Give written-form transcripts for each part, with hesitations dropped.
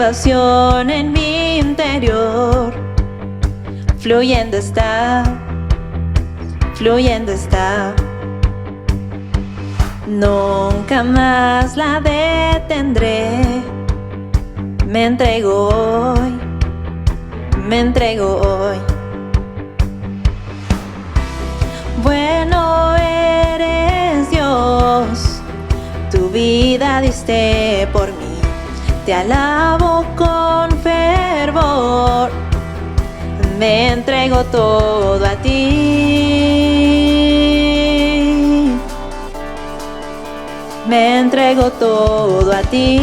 pasión en mi interior. Fluyendo está, fluyendo está. Nunca más la detendré. Me entrego hoy, me entrego hoy. Bueno eres Dios, tu vida diste por mí. Te alabo con fervor, me entrego todo a ti. Me entrego todo a ti.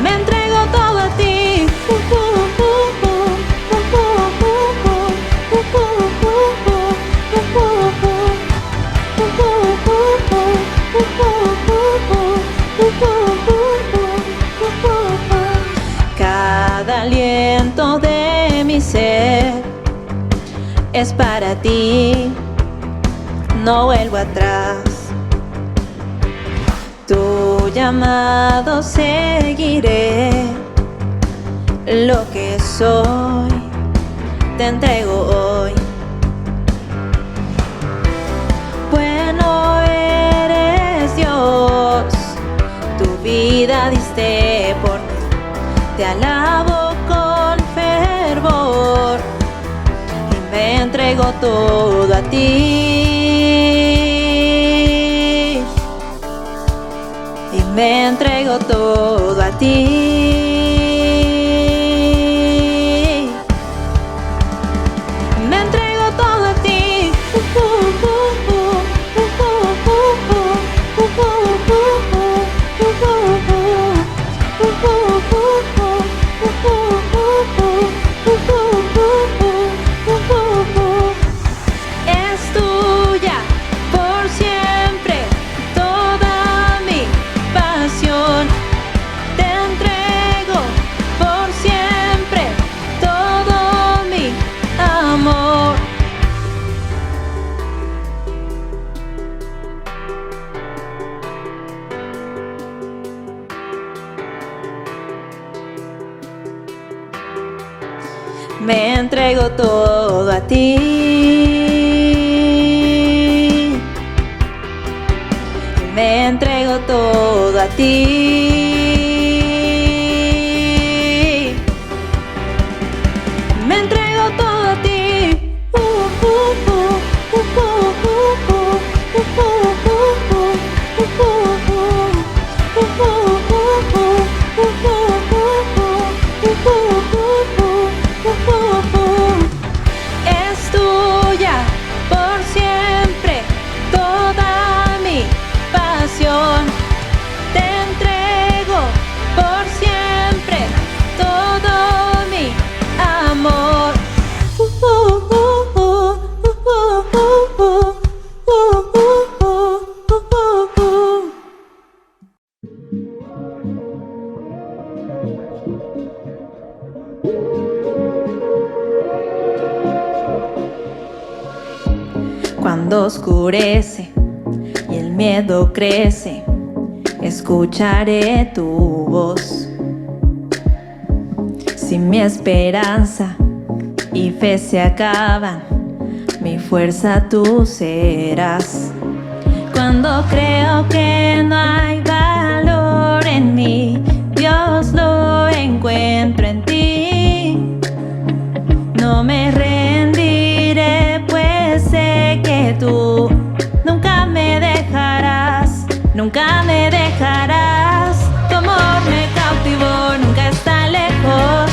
Me entrego todo a ti. Cada aliento de mi ser es para ti, no vuelvo atrás. Tu llamado seguiré, lo que soy te entrego hoy. Bueno eres Dios, tu vida diste por mí. Te alabo con fervor y me entrego todo a ti. Y me entrego todo a ti. Me entrego todo a ti. Es tuya por siempre toda mi pasión. Te entrego por siempre todo mi amor. Me entrego todo a ti. Me entrego todo a ti. Me entrego todo a ti. Es tuya por siempre toda mi pasión. Te entrego por siempre todo mi amor. Cuando oscurece y el miedo crece, escucharé tu voz. Si mi esperanza y fe se acaban, mi fuerza tú serás. Cuando creo que no hay valor en mí, Dios lo encuentro en ti. No me rendiré, pues sé que tú nunca me dejarás, nunca me dejarás. Tu amor me cautivó, nunca está lejos.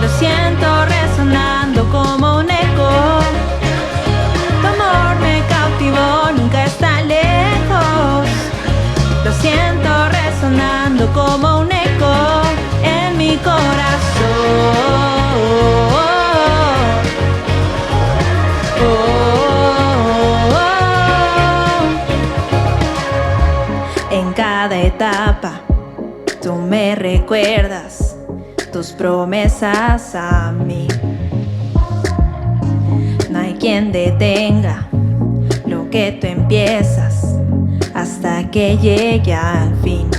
Lo siento resonando como un eco. Tu amor me cautivó, nunca está lejos. Lo siento resonando como un eco en mi corazón. En cada etapa tú me recuerdas tus promesas a mí. No hay quien detenga lo que tú empiezas, hasta que llegue al fin.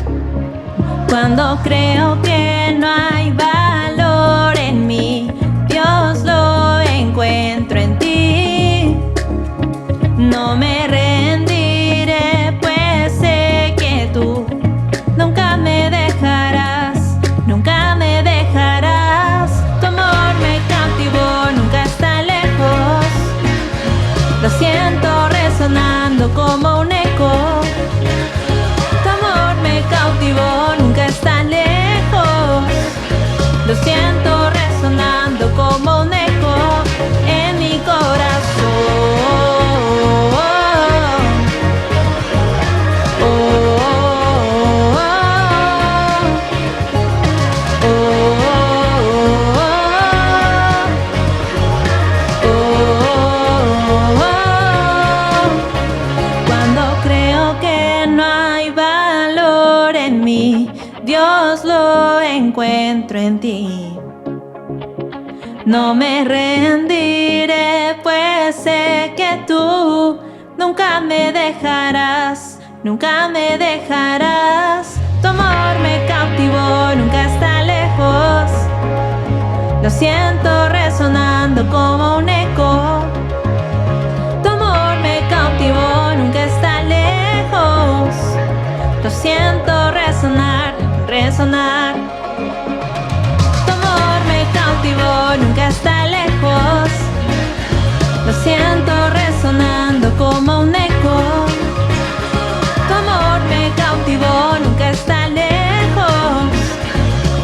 Cuando creo que no hay valor en mí, Dios lo encuentro en ti. No me rendiré, pues sé que tú nunca me dejarás, nunca me dejarás. Tu amor me cautivó, nunca está lejos. Lo siento resonando como un eco. Tu amor me cautivó, nunca está lejos. Lo siento resonando como un eco en mi corazón. Dios lo encuentro en ti. No me rendiré, pues sé que tú nunca me dejarás, nunca me dejarás. Tu amor me cautivó, nunca está lejos. Lo siento resonando como un eco. Tu amor me cautivó, nunca está lejos. Lo siento resonar, resonar. Tu amor me cautivó, nunca está lejos. Lo siento resonando como un eco. Tu amor me cautivó, nunca está lejos.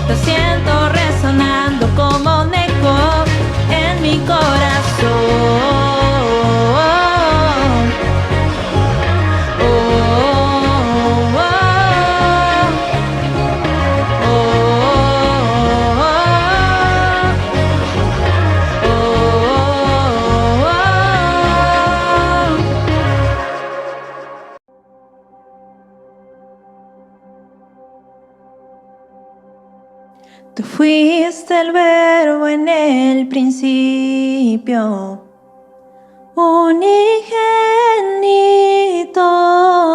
Lo siento resonando como un eco en mi corazón. Tú fuiste el verbo en el principio, unigénito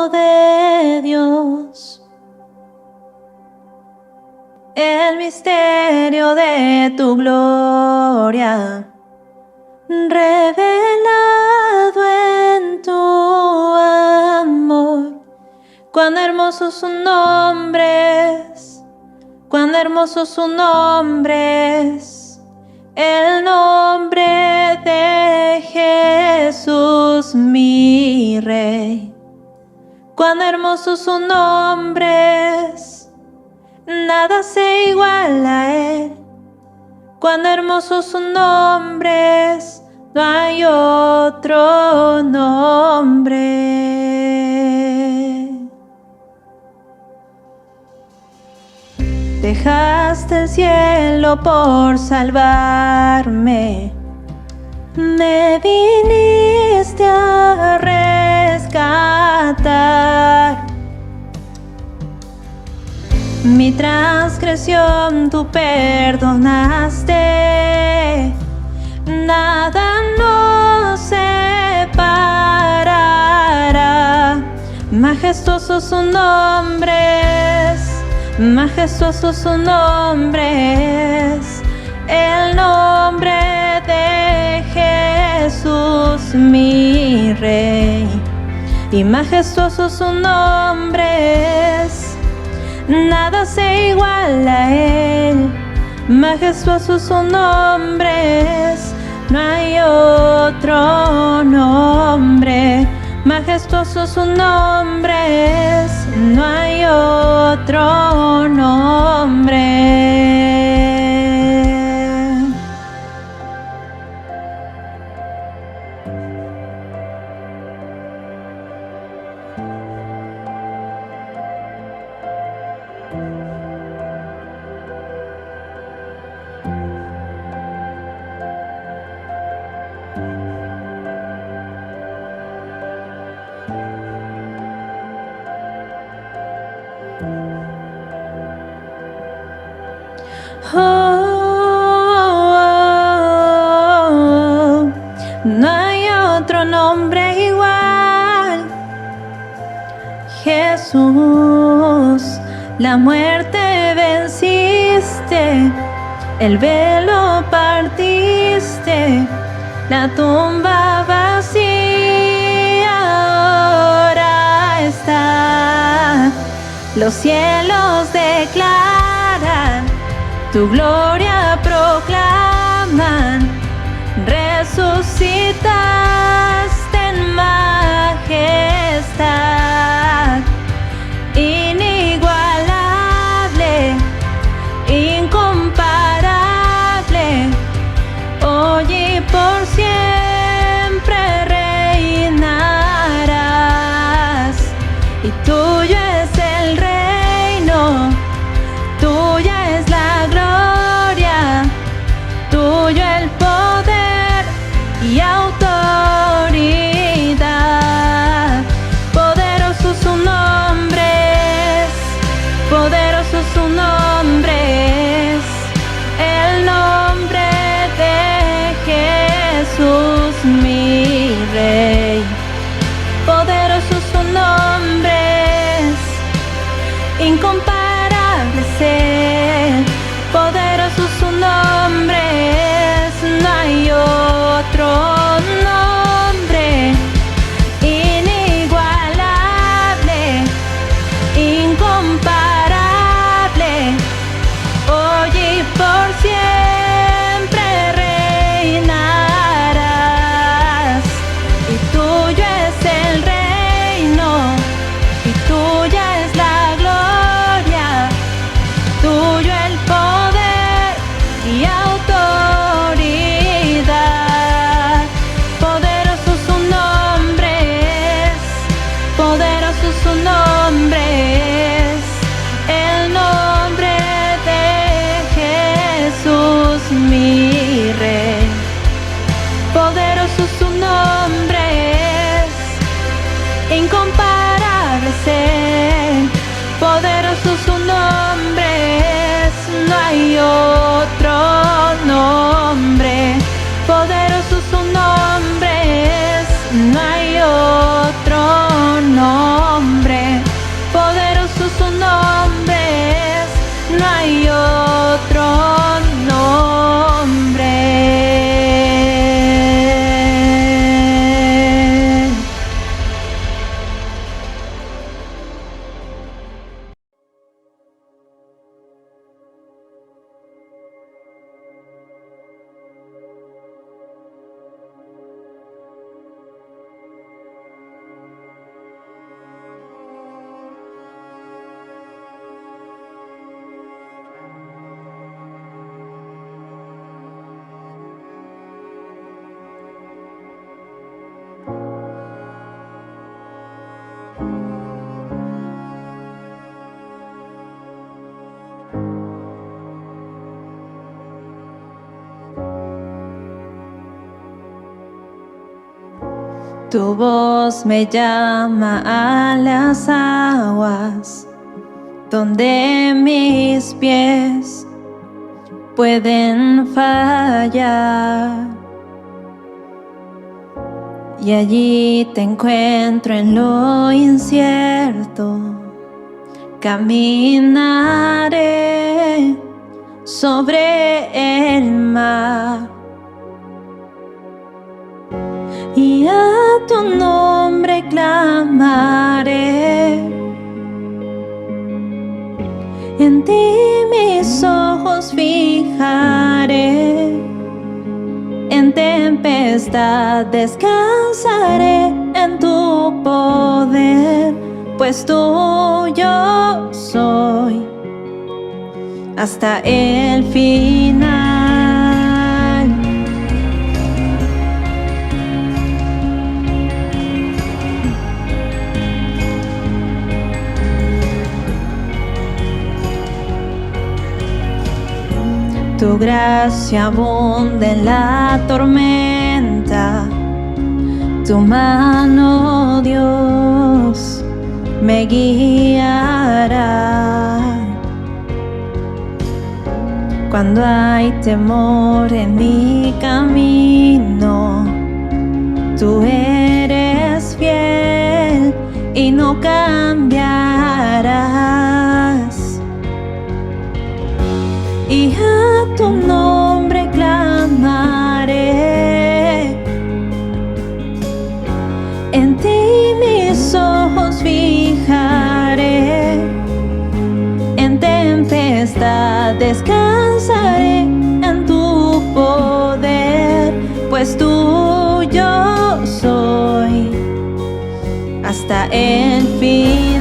de Dios. El misterio de tu gloria, revelado en tu amor. Cuán hermoso su nombre es. Cuán hermoso su nombre es, el nombre de Jesús mi Rey. Cuán hermoso su nombre es, nada se iguala a él. Cuán hermoso su nombre es, no hay otro nombre. Dejaste el cielo por salvarme, me viniste a rescatar. Mi transgresión tú perdonaste, nada nos separará. Majestuoso su nombre es. Majestuoso su nombre es, el nombre de Jesús mi Rey. Y majestuoso su nombre es, nada se iguala a él. Majestuoso su nombre es, no hay otro nombre. Majestuoso su nombre es, no hay otro nombre. No hay otro nombre igual. Jesús, la muerte venciste, el velo partiste, la tumba vacía ahora está. Los cielos declaran, tu gloria proclaman, resucitaste en majestad, inigualable, incomparable, hoy y por siempre reinarás, y tuyo es el reino, tuya es la gloria, tuyo el poder y autoridad. Poderoso su nombre es, poderoso su nombre es, el nombre de Jesús mi Rey. Poderoso su nombre es, incomparable es Él. Poderoso su nombre es, no hay otro nombre. Inigualable, incomparable, hoy y por siempre reinarás, y tuyo es el reino, y tuya es la gloria, tuyo el poder y autoridad. Poderoso su nombre es, poderoso su nombre es, el nombre de Jesús mi Rey. Poderoso su nombre es, incomparable es Él. Poderoso su nombre es, no hay otro nombre. Poderoso su nombre es, no hay otro nombre. Poderoso su nombre es, no hay otro nombre. Tu voz me llama a las aguas, donde mis pies pueden fallar. Y allí te encuentro en lo incierto, caminaré sobre el mar. Y a tu nombre clamaré, en ti mis ojos fijaré, en tempestad descansaré en tu poder, pues tuyo soy hasta el final. Tu gracia abunda en la tormenta, tu mano, Dios, me guiará. Cuando hay temor en mi camino, tú eres fiel y no cambiarás. Y a tu nombre clamaré, en ti mis ojos fijaré, en tempestad descansaré en tu poder, pues tuyo soy hasta el final.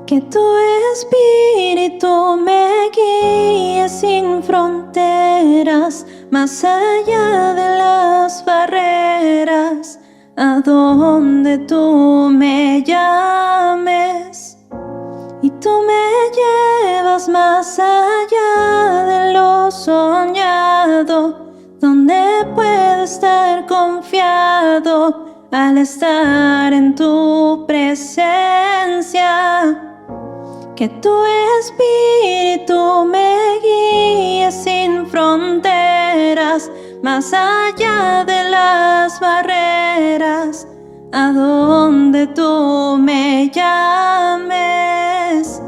Que tu espíritu me guíe sin fronteras, más allá de las barreras, a donde tú me llames. Y tú me llevas más allá de lo soñado, donde puedo estar confiado al estar en tu presencia. Que tu espíritu me guíe sin fronteras, más allá de las barreras, a donde tú me llames.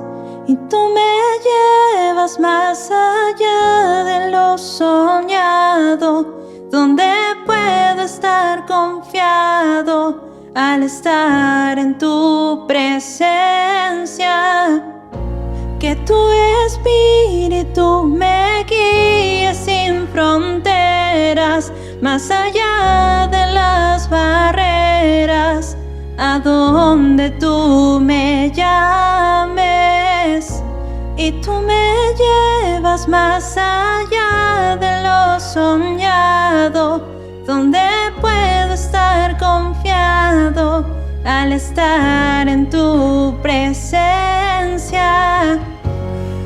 Y tú me llevas más allá de lo soñado, donde puedo estar confiado al estar en tu presencia. Que tu espíritu me guíe sin fronteras, más allá de las barreras, a donde tú me llames. Y tú me llevas más allá de lo soñado, donde puedo estar confiado al estar en tu presencia.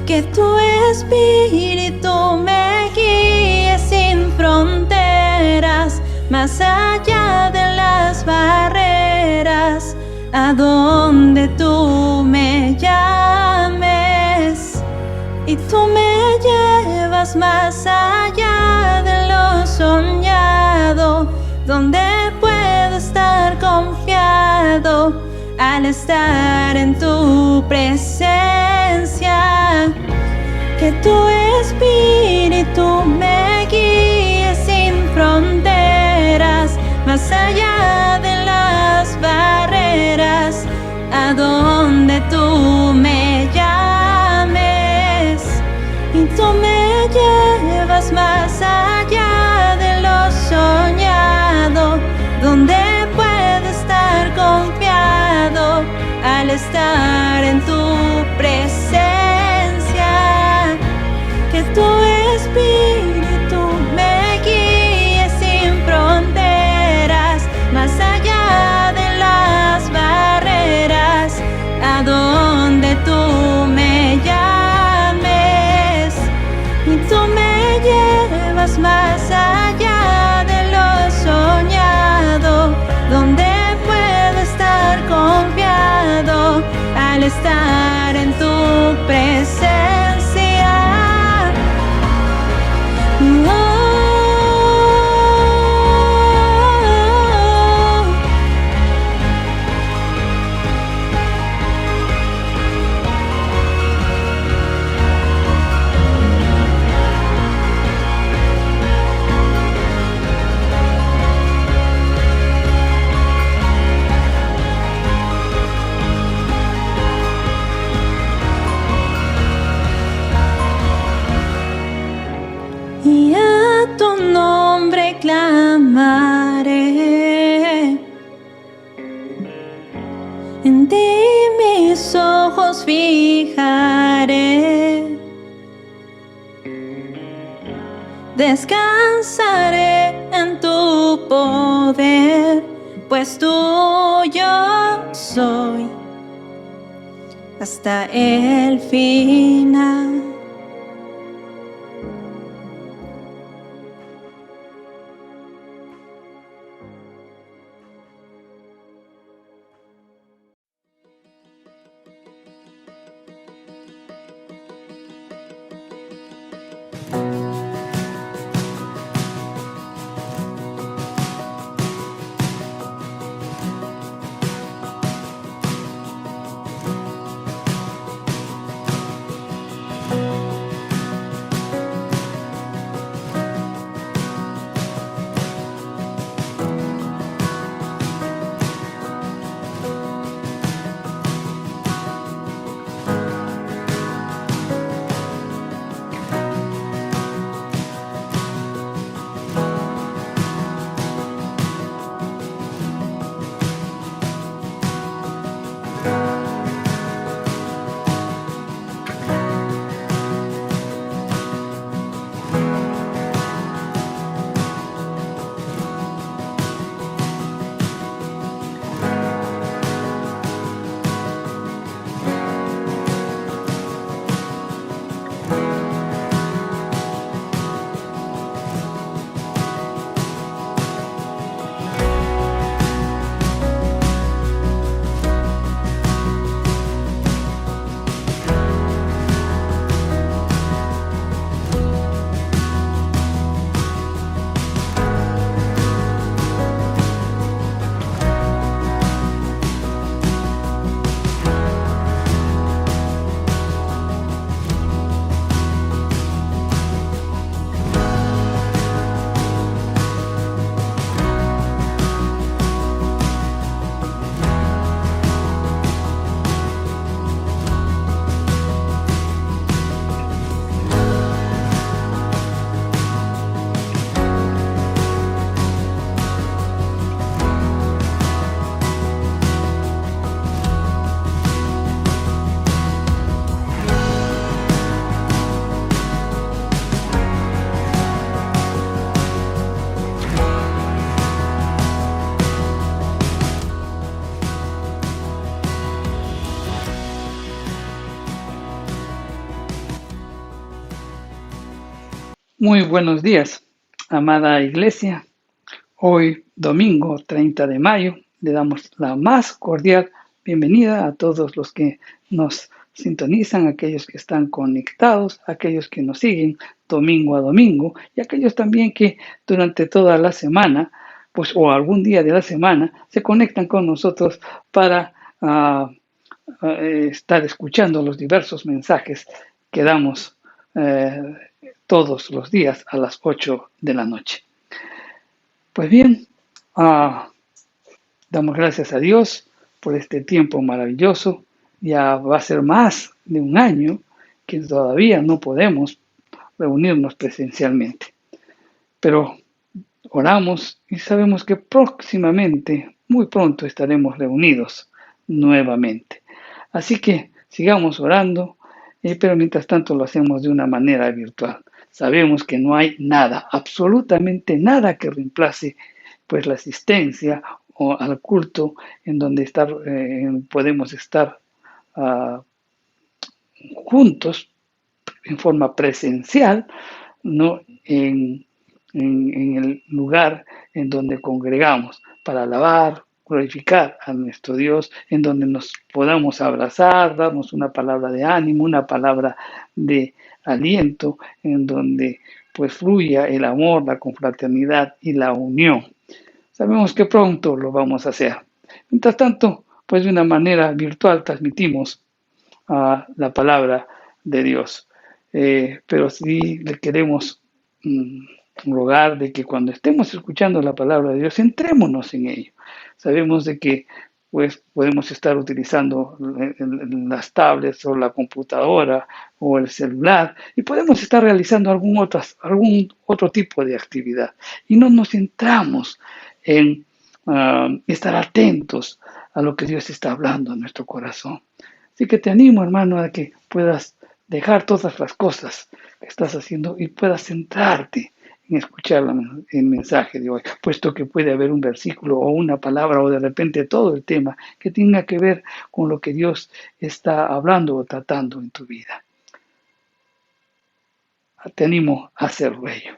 Que tu espíritu me guíe sin fronteras, más allá de las barreras, a donde tú me llames. Y tú me llevas más allá de lo soñado, donde puedo estar confiado al estar en tu presencia. Que tu espíritu me guíe sin fronteras, más allá de las barreras, a donde tú me llames. Y tú me llevas más allá de lo soñado, donde puedo estar confiado al estar en tu presencia. Que tu espíritu me guíe sin fronteras, más allá de las barreras, a donde tú me llames. Y tú me llevas más allá de lo soñado, donde puedo estar confiado al estar en tu presencia. y a tu nombre clamaré. En ti mis ojos fijaré, descansaré en tu poder, pues tuyo soy hasta el final. Muy buenos días, amada iglesia. Hoy, domingo 30 de mayo, le damos la más cordial bienvenida a todos los que nos sintonizan, aquellos que están conectados, aquellos que nos siguen domingo a domingo y aquellos también que durante toda la semana, pues o algún día de la semana, se conectan con nosotros para estar escuchando los diversos mensajes que damos todos los días a las 8 de la noche. Pues bien, damos gracias a Dios por este tiempo maravilloso. Ya va a ser más de un año que todavía no podemos reunirnos presencialmente. Pero oramos y sabemos que próximamente, muy pronto, estaremos reunidos nuevamente. Así que sigamos orando, pero mientras tanto lo hacemos de una manera virtual. Sabemos que no hay nada, absolutamente nada que reemplace pues la asistencia o al culto en donde podemos estar juntos en forma presencial, no en el lugar en donde congregamos para alabar, glorificar a nuestro Dios, en donde nos podamos abrazar, darnos una palabra de ánimo, una palabra de aliento, en donde pues fluya el amor, la confraternidad y la unión. Sabemos que pronto lo vamos a hacer. Mientras tanto, pues de una manera virtual transmitimos la palabra de Dios. Pero sí le queremos rogar de que cuando estemos escuchando la palabra de Dios, centrémonos en ello. Sabemos de que pues podemos estar utilizando las tablets o la computadora o el celular y podemos estar realizando algún otro tipo de actividad y no nos centramos en estar atentos a lo que Dios está hablando en nuestro corazón. Así que te animo, hermano, a que puedas dejar todas las cosas que estás haciendo y puedas centrarte en escuchar el mensaje de hoy, puesto que puede haber un versículo o una palabra o de repente todo el tema que tenga que ver con lo que Dios está hablando o tratando en tu vida. Te animo a hacerlo ello.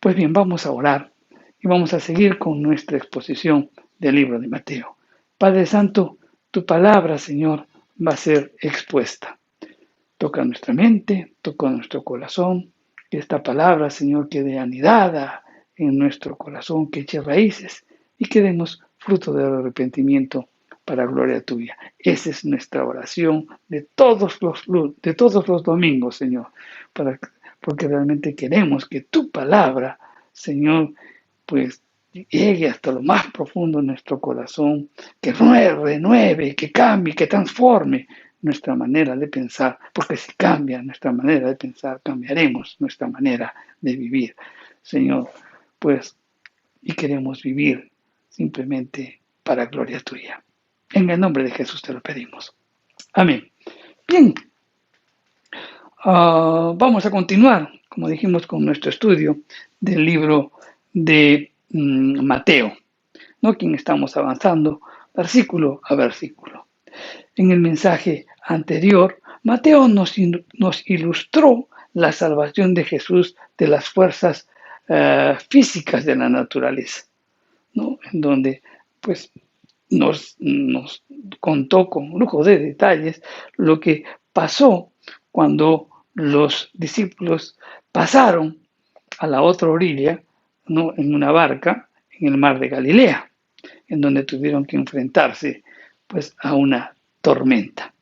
Pues bien, vamos a orar y vamos a seguir con nuestra exposición del libro de Mateo. Padre Santo, tu palabra, Señor, va a ser expuesta. Toca nuestra mente, toca nuestro corazón, que esta palabra, Señor, quede anidada en nuestro corazón, que eche raíces y que demos fruto del arrepentimiento para gloria tuya. Esa es nuestra oración de todos los domingos, Señor, porque realmente queremos que tu palabra, Señor, pues llegue hasta lo más profundo de nuestro corazón, que renueve, que cambie, que transforme nuestra manera de pensar, porque si cambia nuestra manera de pensar, cambiaremos nuestra manera de vivir, Señor, pues, y queremos vivir simplemente para gloria tuya. En el nombre de Jesús te lo pedimos. Amén. Bien, vamos a continuar, como dijimos, con nuestro estudio del libro de Mateo, ¿no? Quien estamos avanzando versículo a versículo. En el mensaje anterior, Mateo nos ilustró la salvación de Jesús de las fuerzas físicas de la naturaleza, ¿no? En donde pues nos contó con lujo de detalles lo que pasó cuando los discípulos pasaron a la otra orilla, ¿no? En una barca en el mar de Galilea, en donde tuvieron que enfrentarse pues a una tormenta,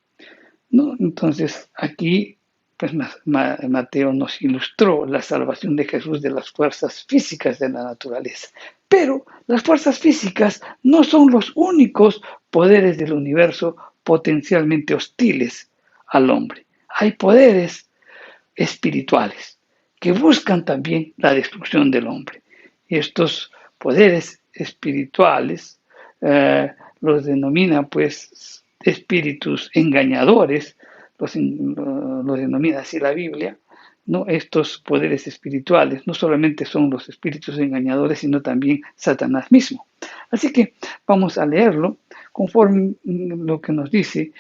¿no? Entonces aquí pues Mateo nos ilustró la salvación de Jesús de las fuerzas físicas de la naturaleza. Pero las fuerzas físicas no son los únicos poderes del universo potencialmente hostiles al hombre. Hay poderes espirituales que buscan también la destrucción del hombre. Y estos poderes espirituales los denomina pues espíritus engañadores, los denomina así la Biblia, ¿no? Estos poderes espirituales no solamente son los espíritus engañadores, sino también Satanás mismo. Así que vamos a leerlo conforme lo que nos dice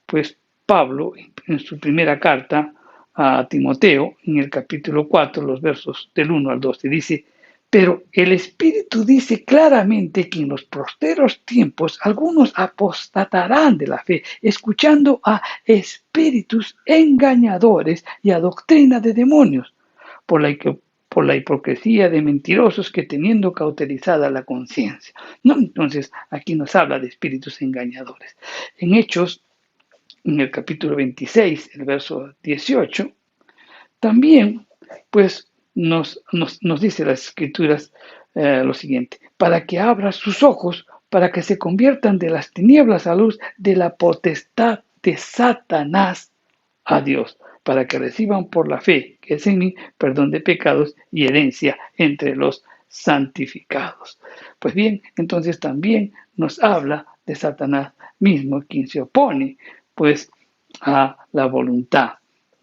pues Pablo en su primera carta a Timoteo, en el capítulo 4, los versos del 1 al 12, dice: pero el Espíritu dice claramente que en los posteros tiempos algunos apostatarán de la fe, escuchando a espíritus engañadores y a doctrina de demonios, por la hipocresía de mentirosos que teniendo cauterizada la conciencia. ¿No? Entonces, aquí nos habla de espíritus engañadores. En Hechos, en el capítulo 26, el verso 18, también, pues, nos dice las Escrituras lo siguiente: para que abra sus ojos, para que se conviertan de las tinieblas a luz, de la potestad de Satanás a Dios, para que reciban por la fe, que es en mí, perdón de pecados y herencia entre los santificados. Pues bien, entonces también nos habla de Satanás mismo, quien se opone pues a la voluntad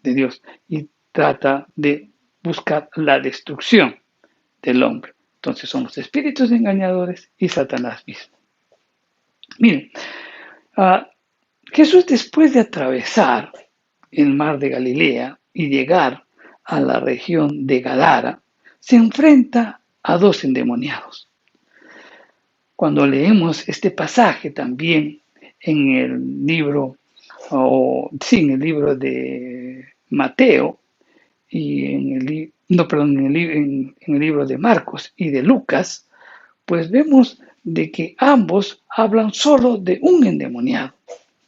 de Dios y trata de buscar la destrucción del hombre. Entonces son los espíritus engañadores y Satanás mismo. Miren, Jesús, después de atravesar el mar de Galilea y llegar a la región de Gadara, se enfrenta a dos endemoniados. Cuando leemos este pasaje también en el libro, en el libro de Mateo, y en el libro de Marcos y de Lucas, pues vemos de que ambos hablan solo de un endemoniado,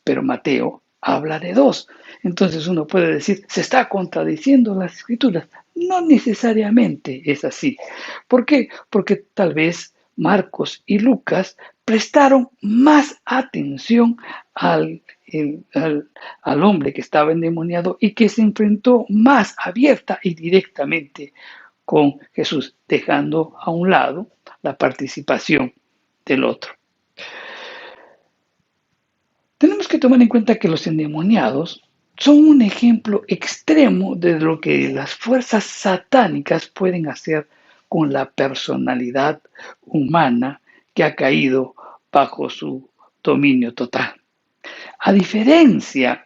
pero Mateo habla de dos. Entonces uno puede decir, se está contradiciendo las Escrituras. No necesariamente es así. ¿Por qué? Porque tal vez Marcos y Lucas prestaron más atención al hombre que estaba endemoniado y que se enfrentó más abierta y directamente con Jesús, dejando a un lado la participación del otro. Tenemos que tomar en cuenta que los endemoniados son un ejemplo extremo de lo que las fuerzas satánicas pueden hacer con la personalidad humana que ha caído bajo su dominio total. A diferencia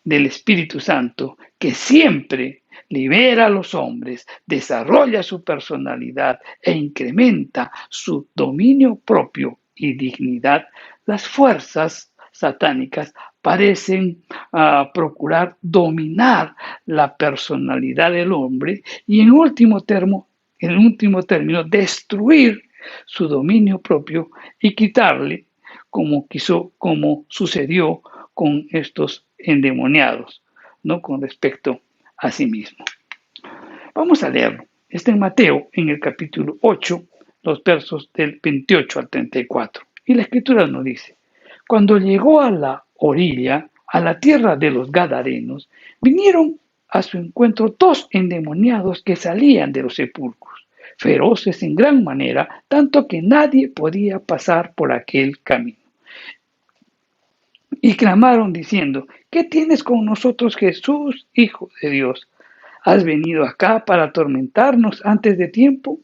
del Espíritu Santo, que siempre libera a los hombres, desarrolla su personalidad e incrementa su dominio propio y dignidad, las fuerzas satánicas parecen procurar dominar la personalidad del hombre y en último término destruir su dominio propio y quitarle, como sucedió con estos endemoniados, ¿no? Con respecto a sí mismo. Vamos a leerlo. Está en Mateo, en el capítulo 8, los versos del 28 al 34. Y la escritura nos dice: cuando llegó a la orilla, a la tierra de los Gadarenos, vinieron a su encuentro 2 endemoniados que salían de los sepulcros, feroces en gran manera, tanto que nadie podía pasar por aquel camino. Y clamaron diciendo: ¿qué tienes con nosotros, Jesús, Hijo de Dios? ¿Has venido acá para atormentarnos antes de tiempo?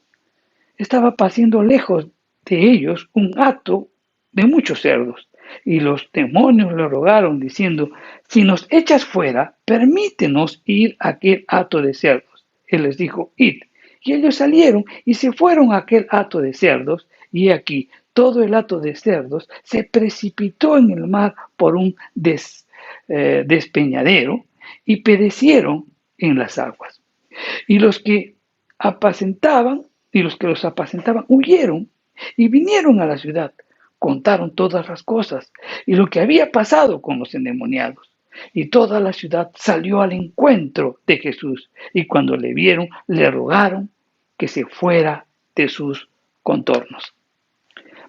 Estaba pasando lejos de ellos un hato de muchos cerdos, y los demonios le rogaron diciendo: si nos echas fuera, permítenos ir a aquel hato de cerdos. Él les dijo: id. Y ellos salieron y se fueron a aquel hato de cerdos, y aquí todo el hato de cerdos se precipitó en el mar por un despeñadero y perecieron en las aguas. Y los que los apacentaban huyeron y vinieron a la ciudad, contaron todas las cosas y lo que había pasado con los endemoniados. Y toda la ciudad salió al encuentro de Jesús, y cuando le vieron, le rogaron que se fuera de sus contornos.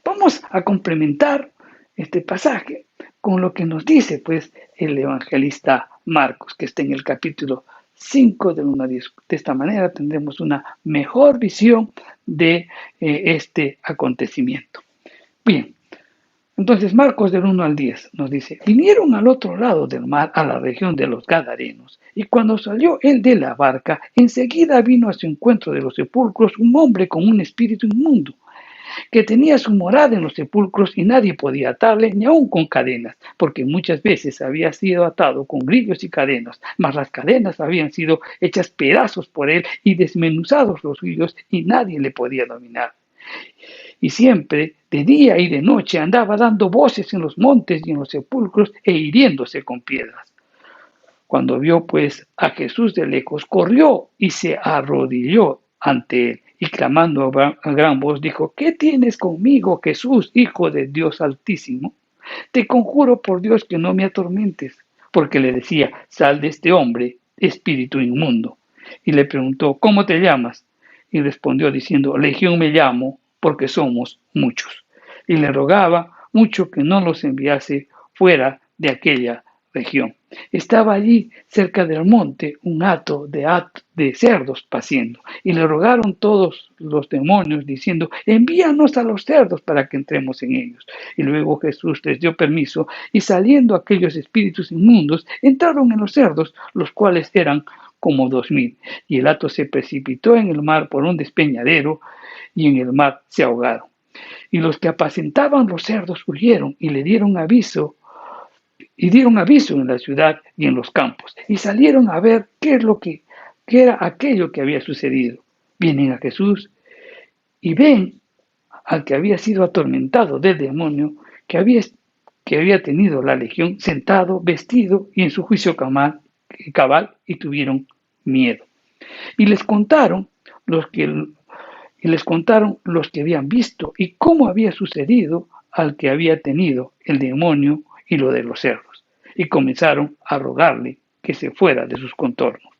Vamos a complementar este pasaje con lo que nos dice pues el evangelista Marcos, que está en el capítulo 5 del 1 a 10. De esta manera tendremos una mejor visión de este acontecimiento. Bien, entonces Marcos del 1 al 10 nos dice: vinieron al otro lado del mar, a la región de los Gadarenos, y cuando salió él de la barca, enseguida vino a su encuentro de los sepulcros un hombre con un espíritu inmundo, que tenía su morada en los sepulcros y nadie podía atarle, ni aun con cadenas, porque muchas veces había sido atado con grillos y cadenas, mas las cadenas habían sido hechas pedazos por él y desmenuzados los grillos y nadie le podía dominar. Y siempre, de día y de noche, andaba dando voces en los montes y en los sepulcros e hiriéndose con piedras. Cuando vio pues a Jesús de lejos, corrió y se arrodilló ante él, y clamando a gran voz dijo: ¿qué tienes conmigo, Jesús, Hijo de Dios Altísimo? Te conjuro por Dios que no me atormentes. Porque le decía: sal de este hombre, espíritu inmundo. Y le preguntó: ¿cómo te llamas? Y respondió diciendo: Legión me llamo, porque somos muchos. Y le rogaba mucho que no los enviase fuera de aquella región. Estaba allí, cerca del monte, un hato de cerdos paciendo, y le rogaron todos los demonios, diciendo: envíanos a los cerdos para que entremos en ellos. Y luego Jesús les dio permiso, y saliendo aquellos espíritus inmundos, entraron en los cerdos, los cuales eran como 2000. Y el hato se precipitó en el mar por un despeñadero, y en el mar se ahogaron. Y los que apacentaban los cerdos huyeron y dieron aviso en la ciudad y en los campos, y salieron a ver qué era aquello que había sucedido. Vienen a Jesús y ven al que había sido atormentado del demonio, que había tenido la legión, sentado, vestido y en su juicio cabal, y tuvieron miedo. Y les contaron los que habían visto y cómo había sucedido al que había tenido el demonio y lo de los cerdos, y comenzaron a rogarle que se fuera de sus contornos.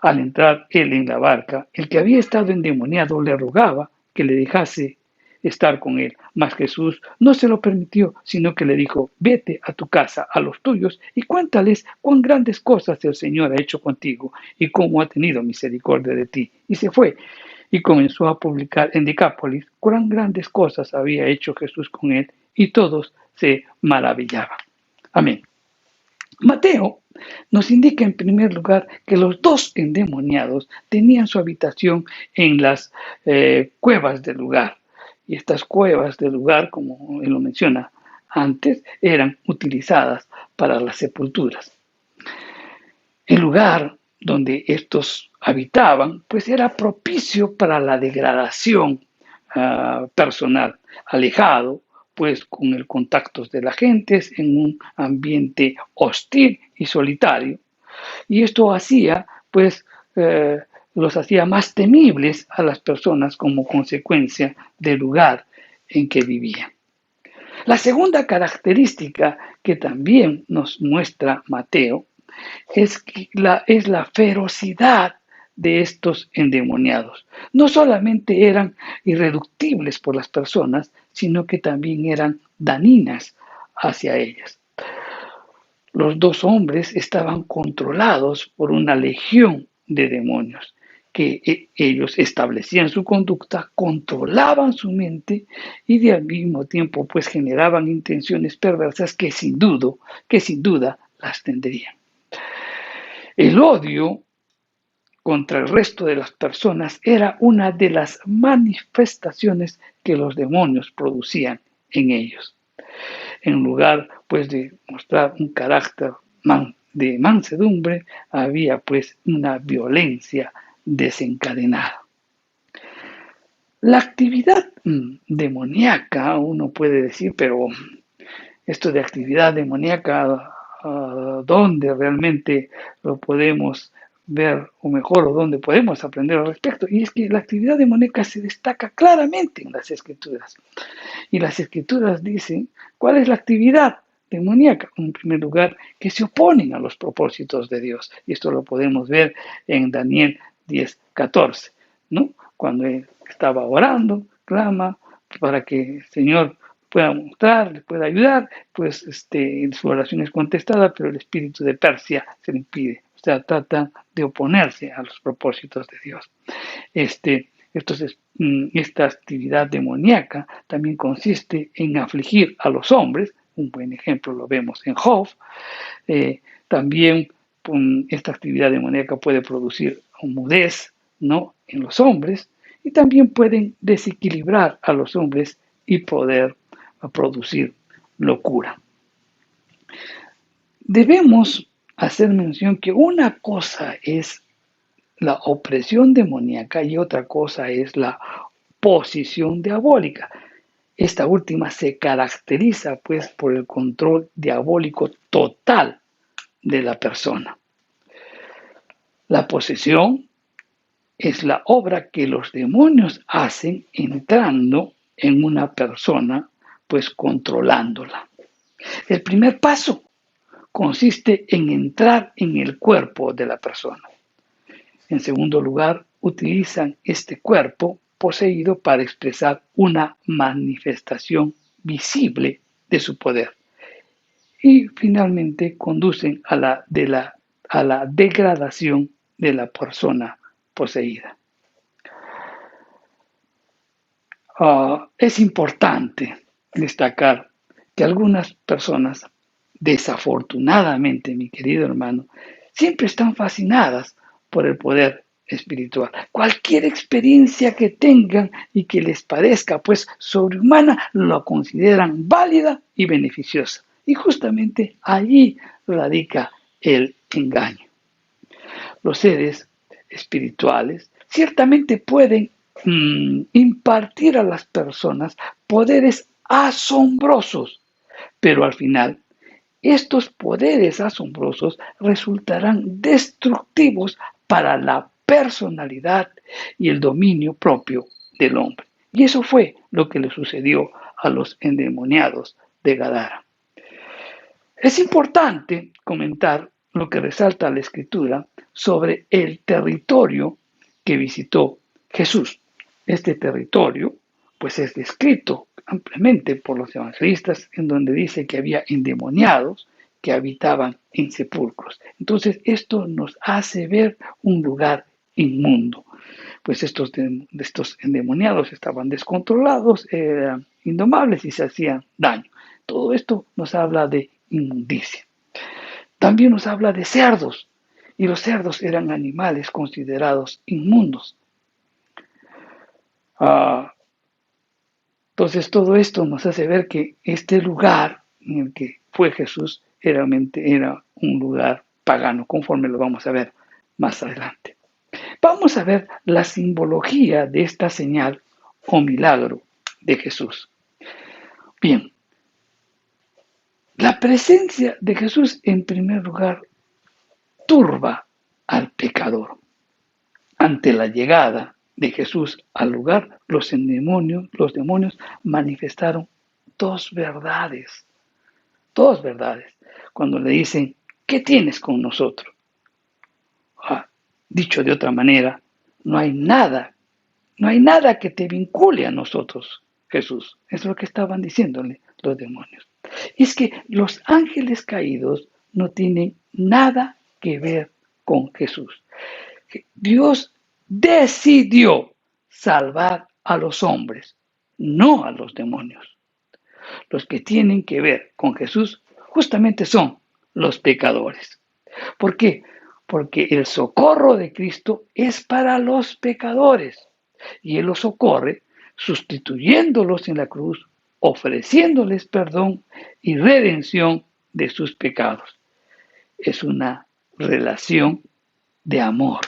Al entrar él en la barca, el que había estado endemoniado le rogaba que le dejase estar con él. Mas Jesús no se lo permitió, sino que le dijo: vete a tu casa, a los tuyos, y cuéntales cuán grandes cosas el Señor ha hecho contigo y cómo ha tenido misericordia de ti. Y se fue y comenzó a publicar en Decápolis cuán grandes cosas había hecho Jesús con él, y todos se maravillaban. Amén. Mateo nos indica en primer lugar que los dos endemoniados tenían su habitación en las cuevas del lugar. Y estas cuevas del lugar, como él lo menciona antes, eran utilizadas para las sepulturas. El lugar donde estos habitaban, pues era propicio para la degradación personal, alejado pues con el contacto de la gente en un ambiente hostil y solitario. Y esto hacía, pues, los hacía más temibles a las personas como consecuencia del lugar en que vivían. La segunda característica que también nos muestra Mateo es la ferocidad de estos endemoniados. No solamente eran irreductibles por las personas, sino que también eran dañinas hacia ellas. Los dos hombres estaban controlados por una legión de demonios que ellos establecían su conducta, controlaban su mente y al mismo tiempo pues generaban intenciones perversas que sin duda las tendrían. El odio contra el resto de las personas era una de las manifestaciones que los demonios producían en ellos. En lugar pues de mostrar un carácter de mansedumbre, había pues una violencia desencadenada. La actividad demoníaca, uno puede decir, pero esto de actividad demoníaca, ¿dónde realmente lo podemos ver, o mejor, o dónde podemos aprender al respecto? Y es que la actividad demoníaca se destaca claramente en las Escrituras. Y las Escrituras dicen cuál es la actividad demoníaca. En primer lugar, que se oponen a los propósitos de Dios. Y esto lo podemos ver en Daniel 10:14, ¿no? Cuando él estaba orando, clama para que el Señor pueda mostrar, le pueda ayudar, pues su oración es contestada, pero el espíritu de Persia se le impide. O sea, trata de oponerse a los propósitos de Dios. Entonces, esta actividad demoníaca también consiste en afligir a los hombres. Un buen ejemplo lo vemos en Job. También esta actividad demoníaca puede producir mudez, ¿no?, en los hombres, y también pueden desequilibrar a los hombres y poder producir locura. Debemos hacer mención que una cosa es la opresión demoníaca y otra cosa es la posesión diabólica. Esta última se caracteriza pues por el control diabólico total de la persona. La posesión es la obra que los demonios hacen entrando en una persona, pues controlándola. El primer paso consiste en entrar en el cuerpo de la persona. En segundo lugar, utilizan este cuerpo poseído para expresar una manifestación visible de su poder. Y finalmente conducen a la degradación de la persona poseída. Es importante destacar que algunas personas, desafortunadamente, mi querido hermano, siempre están fascinadas por el poder espiritual. Cualquier experiencia que tengan y que les parezca pues sobrehumana, lo consideran válida y beneficiosa. Y justamente allí radica el engaño. Los seres espirituales ciertamente pueden impartir a las personas poderes asombrosos, pero al final estos poderes asombrosos resultarán destructivos para la personalidad y el dominio propio del hombre. Y eso fue lo que le sucedió a los endemoniados de Gadara. Es importante comentar lo que resalta la Escritura sobre el territorio que visitó Jesús. Este territorio pues es descrito ampliamente por los evangelistas, en donde dice que había endemoniados que habitaban en sepulcros. Entonces, esto nos hace ver un lugar inmundo. Pues estos endemoniados estaban descontrolados, eran indomables y se hacían daño. Todo esto nos habla de inmundicia. También nos habla de cerdos, y los cerdos eran animales considerados inmundos. Entonces todo esto nos hace ver que este lugar en el que fue Jesús realmente era un lugar pagano, conforme lo vamos a ver más adelante. Vamos a ver la simbología de esta señal o milagro de Jesús. Bien, la presencia de Jesús en primer lugar turba al pecador. Ante la llegada de Jesús al lugar, los demonios manifestaron dos verdades. Cuando le dicen, ¿qué tienes con nosotros? Dicho de otra manera, no hay nada que te vincule a nosotros, Jesús. Es lo que estaban diciéndole los demonios. Y es que los ángeles caídos no tienen nada que ver con Jesús. Dios decidió salvar a los hombres, no a los demonios. Los que tienen que ver con Jesús justamente son los pecadores. ¿Por qué? Porque el socorro de Cristo es para los pecadores y Él los socorre sustituyéndolos en la cruz, ofreciéndoles perdón y redención de sus pecados. Es una relación de amor.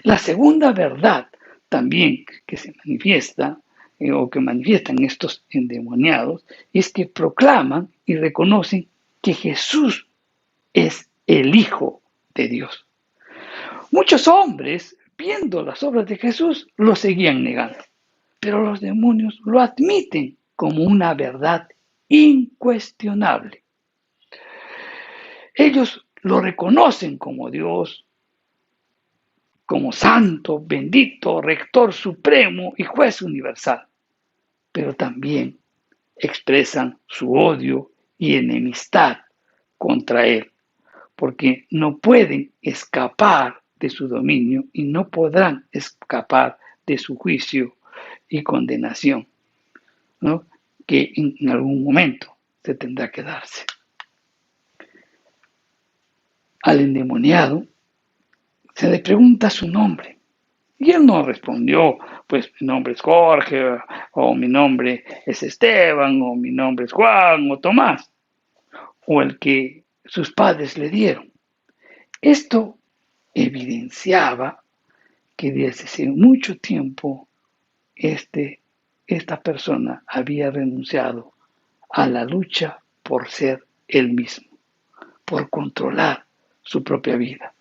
La segunda verdad también que se manifiesta o que manifiestan estos endemoniados es que proclaman y reconocen que Jesús es el Hijo de Dios. Muchos hombres, viendo las obras de Jesús, lo seguían negando, pero los demonios lo admiten como una verdad incuestionable. Ellos lo reconocen como Dios, como santo, bendito, rector supremo y juez universal, pero también expresan su odio y enemistad contra Él, porque no pueden escapar de su dominio y no podrán escapar de su juicio y condenación, ¿no? Que en algún momento se tendrá que darse. Al endemoniado se le pregunta su nombre y él no respondió, pues mi nombre es Jorge, o mi nombre es Esteban, o mi nombre es Juan o Tomás, o el que sus padres le dieron. Esto evidenciaba que desde hace mucho tiempo esta persona había renunciado a la lucha por ser él mismo, por controlar su propia vida.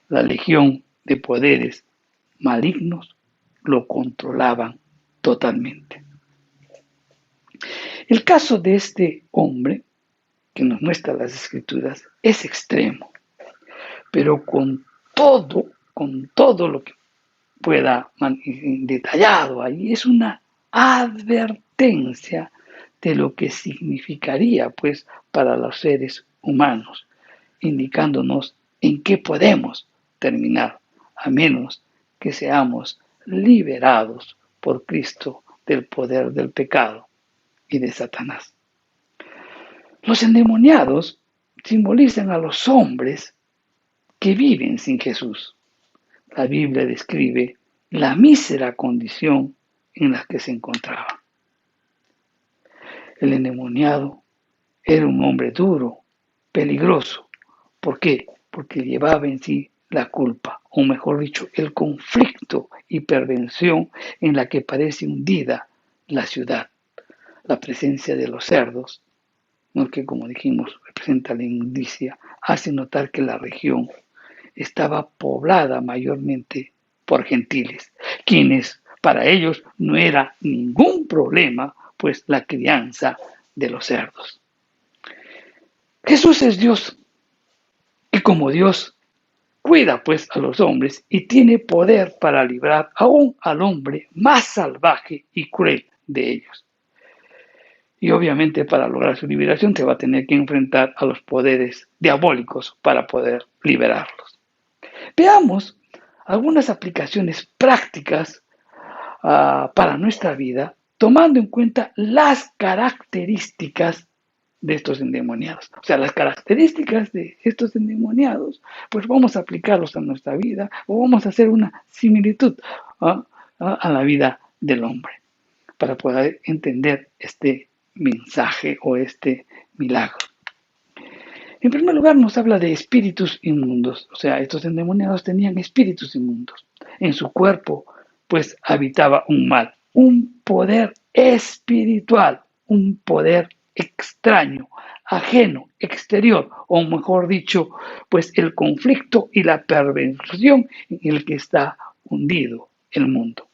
La legión de poderes malignos lo controlaban totalmente. El caso de este hombre, que nos muestra las Escrituras, es extremo, pero con todo lo que pueda detallado ahí, es una advertencia de lo que significaría pues para los seres humanos, indicándonos en qué podemos terminar, a menos que seamos liberados por Cristo del poder del pecado y de Satanás. Los endemoniados simbolizan a los hombres que viven sin Jesús. La Biblia describe la mísera condición en la que se encontraba. El endemoniado era un hombre duro, peligroso. ¿Por qué? Porque llevaba en sí la culpa, o mejor dicho, el conflicto y perversión en la que parece hundida la ciudad. La presencia de los cerdos, ¿no?, que como dijimos representa la inmundicia, hace notar que la región estaba poblada mayormente por gentiles, quienes para ellos no era ningún problema, pues la crianza de los cerdos. Jesús es Dios, y como Dios cuida pues a los hombres y tiene poder para librar aún al hombre más salvaje y cruel de ellos. Y obviamente para lograr su liberación se va a tener que enfrentar a los poderes diabólicos para poder liberarlos. Veamos algunas aplicaciones prácticas para nuestra vida, tomando en cuenta las características de estos endemoniados. O sea, las características de estos endemoniados, pues vamos a aplicarlos a nuestra vida o vamos a hacer una similitud a la vida del hombre para poder entender este mensaje o este milagro. En primer lugar, nos habla de espíritus inmundos. O sea, estos endemoniados tenían espíritus inmundos. En su cuerpo, pues, habitaba un mal, un poder espiritual, un poder extraño, ajeno, exterior, o mejor dicho, pues el conflicto y la perversión en el que está hundido el mundo.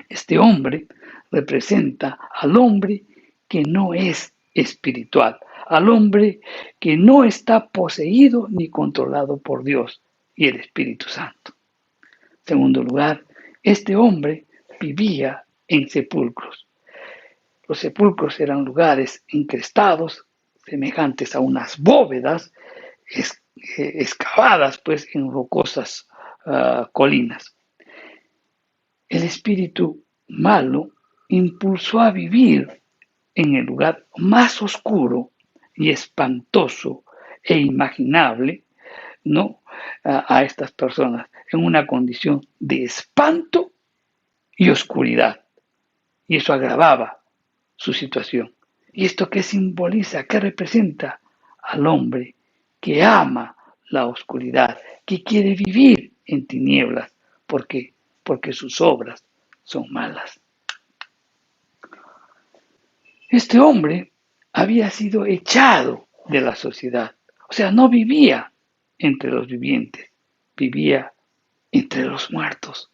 Este hombre representa al hombre que no es espiritual, al hombre que no está poseído ni controlado por Dios y el Espíritu Santo. En segundo lugar, este hombre vivía en sepulcros. Los sepulcros eran lugares encrestados, semejantes a unas bóvedas excavadas pues en rocosas colinas. El espíritu malo impulsó a vivir en el lugar más oscuro y espantoso e imaginable, ¿no? A estas personas en una condición de espanto y oscuridad. Y eso agravaba su situación. ¿Y esto qué simboliza? ¿Qué representa? Al hombre que ama la oscuridad, que quiere vivir en tinieblas, porque sus obras son malas. Este hombre había sido echado de la sociedad, o sea, no vivía entre los vivientes, vivía entre los muertos.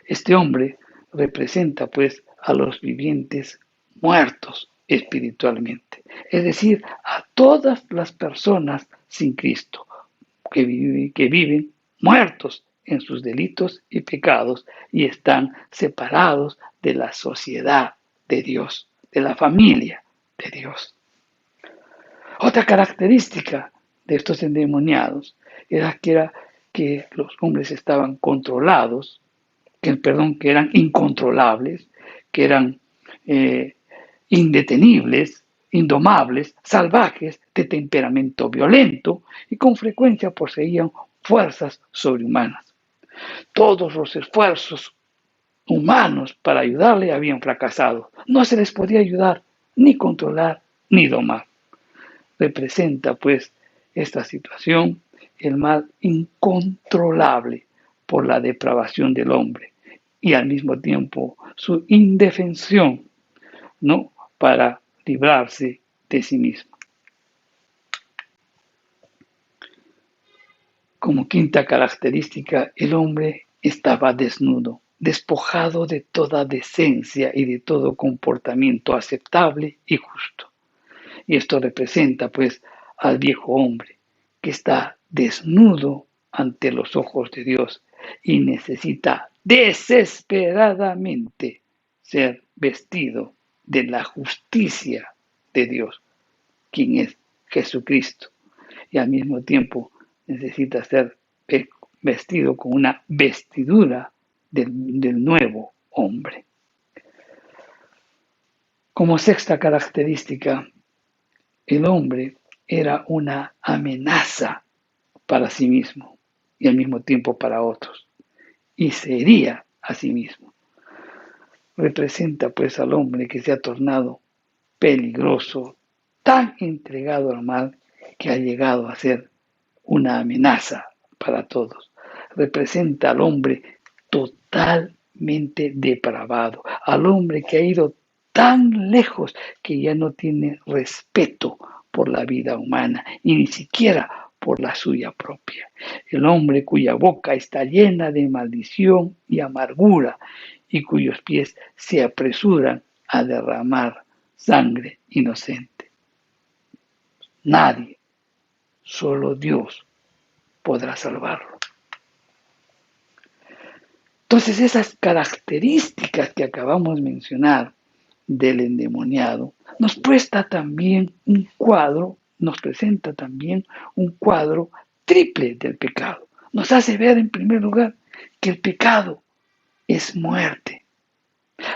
Este hombre representa pues a los vivientes muertos espiritualmente, es decir, a todas las personas sin Cristo que viven muertos en sus delitos y pecados y están separados de la sociedad de Dios, de la familia de Dios. Otra característica de estos endemoniados era que los hombres estaban controlados, que eran incontrolables, que eran indetenibles, indomables, salvajes, de temperamento violento y con frecuencia poseían fuerzas sobrehumanas. Todos los esfuerzos humanos para ayudarle habían fracasado. No se les podía ayudar, ni controlar, ni domar. Representa, pues, esta situación el mal incontrolable por la depravación del hombre y al mismo tiempo su indefensión, ¿no?, para librarse de sí mismo. Como quinta característica, el hombre estaba desnudo, despojado de toda decencia y de todo comportamiento aceptable y justo. Y esto representa, pues, al viejo hombre, que está desnudo ante los ojos de Dios y necesita desesperadamente ser vestido de la justicia de Dios, quien es Jesucristo, y al mismo tiempo necesita ser vestido con una vestidura del nuevo hombre. Como sexta característica, el hombre era una amenaza para sí mismo y al mismo tiempo para otros, y se hería a sí mismo. Representa pues al hombre que se ha tornado peligroso, tan entregado al mal que ha llegado a ser una amenaza para todos. Representa al hombre totalmente depravado, al hombre que ha ido tan lejos que ya no tiene respeto por la vida humana y ni siquiera por la suya propia. El hombre cuya boca está llena de maldición y amargura y cuyos pies se apresuran a derramar sangre inocente. Nadie, solo Dios, podrá salvarlo. Entonces, esas características que acabamos de mencionar del endemoniado nos presenta también un cuadro triple del pecado. Nos hace ver, en primer lugar, que el pecado es muerte.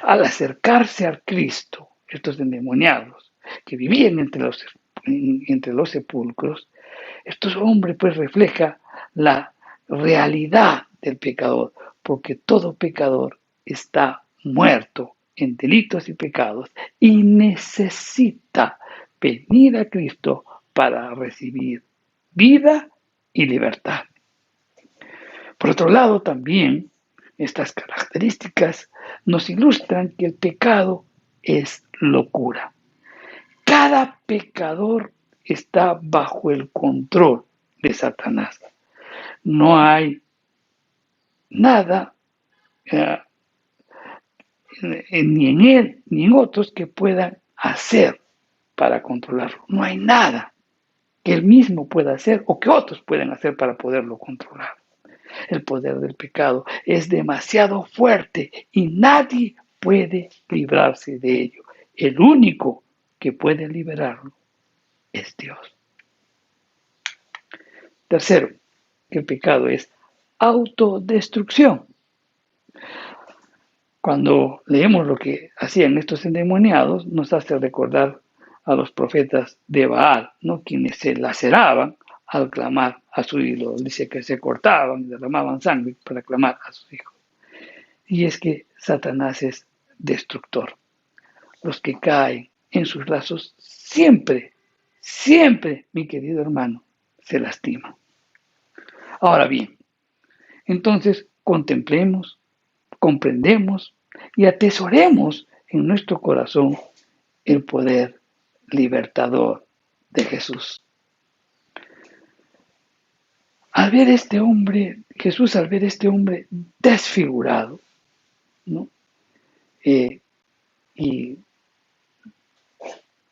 Al acercarse al Cristo, estos endemoniados que vivían entre los sepulcros, estos hombres pues refleja la realidad del pecador, porque todo pecador está muerto en delitos y pecados y necesita venir a Cristo para recibir vida y libertad. Por otro lado, también estas características nos ilustran que el pecado es locura. Cada pecador está bajo el control de Satanás. No hay nada ni en él ni en otros que puedan hacer para controlarlo. No hay nada que él mismo pueda hacer o que otros puedan hacer para poderlo controlar. El poder del pecado es demasiado fuerte y nadie puede librarse de ello. El único que puede liberarlo es Dios. Tercero, que el pecado es autodestrucción. Cuando leemos lo que hacían estos endemoniados, nos hace recordar a los profetas de Baal, ¿no? Quienes se laceraban al clamar a su ídolo. Dice que se cortaban y derramaban sangre para clamar a sus hijos. Y es que Satanás es destructor. Los que caen en sus lazos siempre, mi querido hermano, se lastiman. Ahora bien, entonces contemplemos, comprendemos y atesoremos en nuestro corazón el poder libertador de Jesús. Jesús al ver este hombre desfigurado, ¿no? Y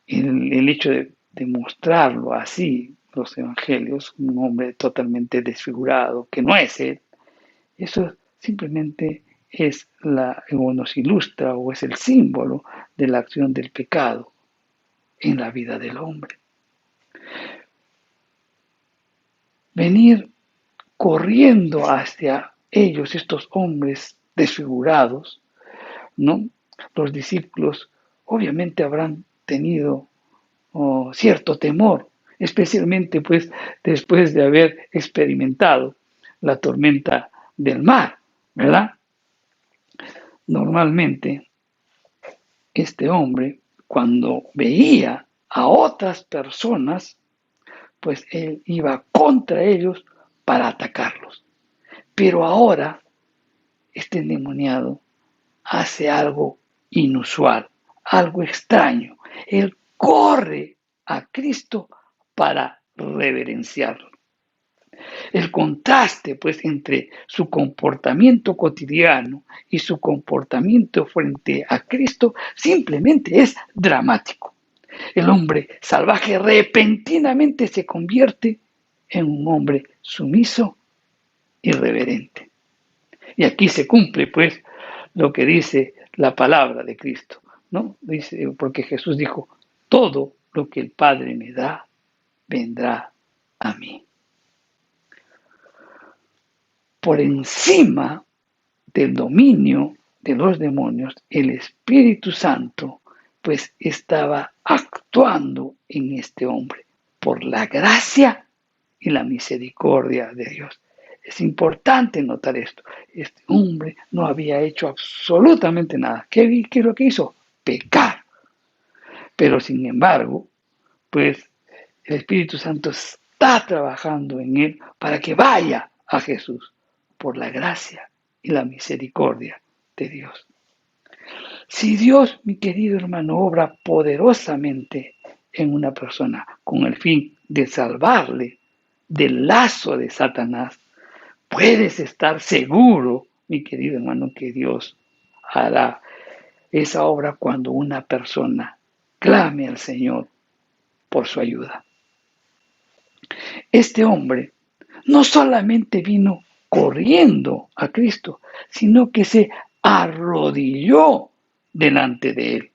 el hecho de mostrarlo así, los evangelios, un hombre totalmente desfigurado, que no es él, eso simplemente nos ilustra o es el símbolo de la acción del pecado en la vida del hombre. Venir corriendo hacia ellos, estos hombres desfigurados, ¿no? Los discípulos obviamente habrán tenido cierto temor, especialmente pues después de haber experimentado la tormenta del mar, ¿verdad? Normalmente este hombre, cuando veía a otras personas, pues él iba contra ellos para atacarlos. Pero ahora este endemoniado hace algo inusual, algo extraño. Él corre a Cristo para reverenciarlo. El contraste, pues, entre su comportamiento cotidiano y su comportamiento frente a Cristo simplemente es dramático. El hombre salvaje repentinamente se convierte en un hombre sumiso y reverente. Y aquí se cumple, pues, lo que dice la palabra de Cristo, ¿no? Dice, porque Jesús dijo, todo lo que el Padre me da, vendrá a mí. Por encima del dominio de los demonios, el Espíritu Santo, pues, estaba actuando en este hombre por la gracia y la misericordia de Dios. Es importante notar esto. Este hombre no había hecho absolutamente nada. ¿Qué es lo que hizo? Pecar. Pero sin embargo, pues el Espíritu Santo está trabajando en él para que vaya a Jesús por la gracia y la misericordia de Dios. Si Dios, mi querido hermano, obra poderosamente en una persona con el fin de salvarle del lazo de Satanás, puedes estar seguro, mi querido hermano, que Dios hará esa obra cuando una persona clame al Señor por su ayuda. Este hombre no solamente vino corriendo a Cristo, sino que se arrodilló delante de Él.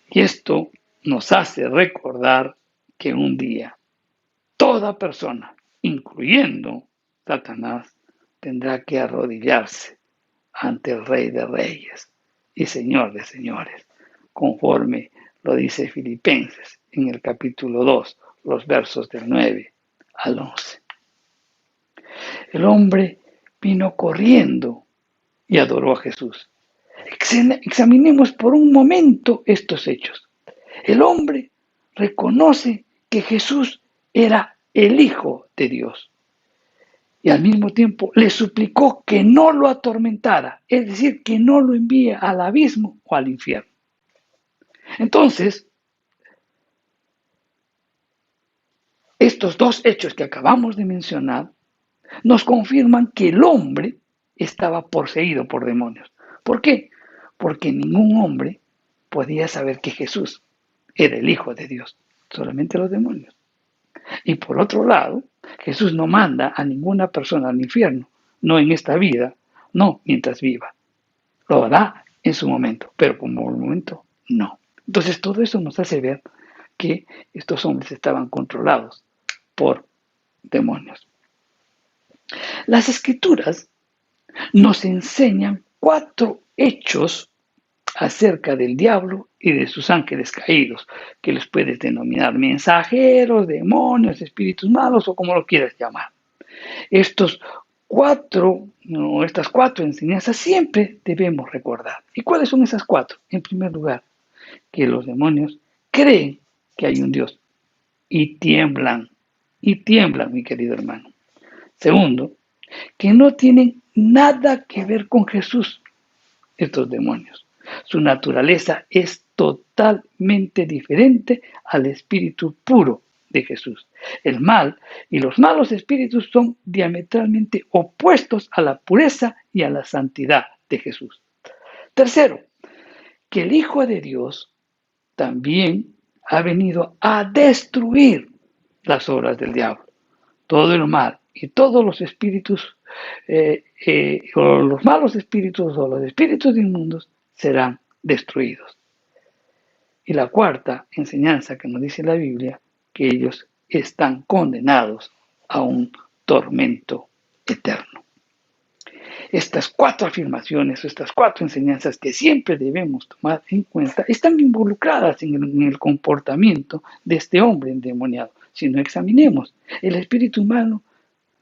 Y esto nos hace recordar que un día toda persona, incluyendo Satanás, tendrá que arrodillarse ante el Rey de Reyes y Señor de Señores, conforme lo dice Filipenses en el capítulo 2, los versos del 9 al 11. El hombre vino corriendo y adoró a Jesús. Examinemos por un momento estos hechos. El hombre reconoce que Jesús era el Hijo de Dios y al mismo tiempo le suplicó que no lo atormentara, es decir, que no lo envíe al abismo o al infierno. Entonces, estos dos hechos que acabamos de mencionar nos confirman que el hombre estaba poseído por demonios. ¿Por qué? Porque ningún hombre podía saber que Jesús era el Hijo de Dios, solamente los demonios. Y por otro lado, Jesús no manda a ninguna persona al infierno, no en esta vida, no mientras viva. Lo hará en su momento, pero como el momento no. Entonces todo eso nos hace ver que estos hombres estaban controlados por demonios. Las Escrituras nos enseñan 4 hechos acerca del diablo y de sus ángeles caídos, que les puedes denominar mensajeros, demonios, espíritus malos o como lo quieras llamar. Estas 4 enseñanzas siempre debemos recordar. ¿Y cuáles son esas 4? En primer lugar, que los demonios creen que hay un Dios y tiemblan, mi querido hermano. Segundo, que no tienen nada que ver con Jesús, estos demonios. Su naturaleza es totalmente diferente al espíritu puro de Jesús. El mal y los malos espíritus son diametralmente opuestos a la pureza y a la santidad de Jesús. Tercero, que el Hijo de Dios también ha venido a destruir las obras del diablo. Todo el mal y todos los espíritus, o los malos espíritus o los espíritus inmundos serán destruidos. Y la cuarta enseñanza que nos dice la Biblia, que ellos están condenados a un tormento eterno. Estas 4 afirmaciones, estas 4 enseñanzas que siempre debemos tomar en cuenta, están involucradas en el comportamiento de este hombre endemoniado. Si no examinemos, el espíritu humano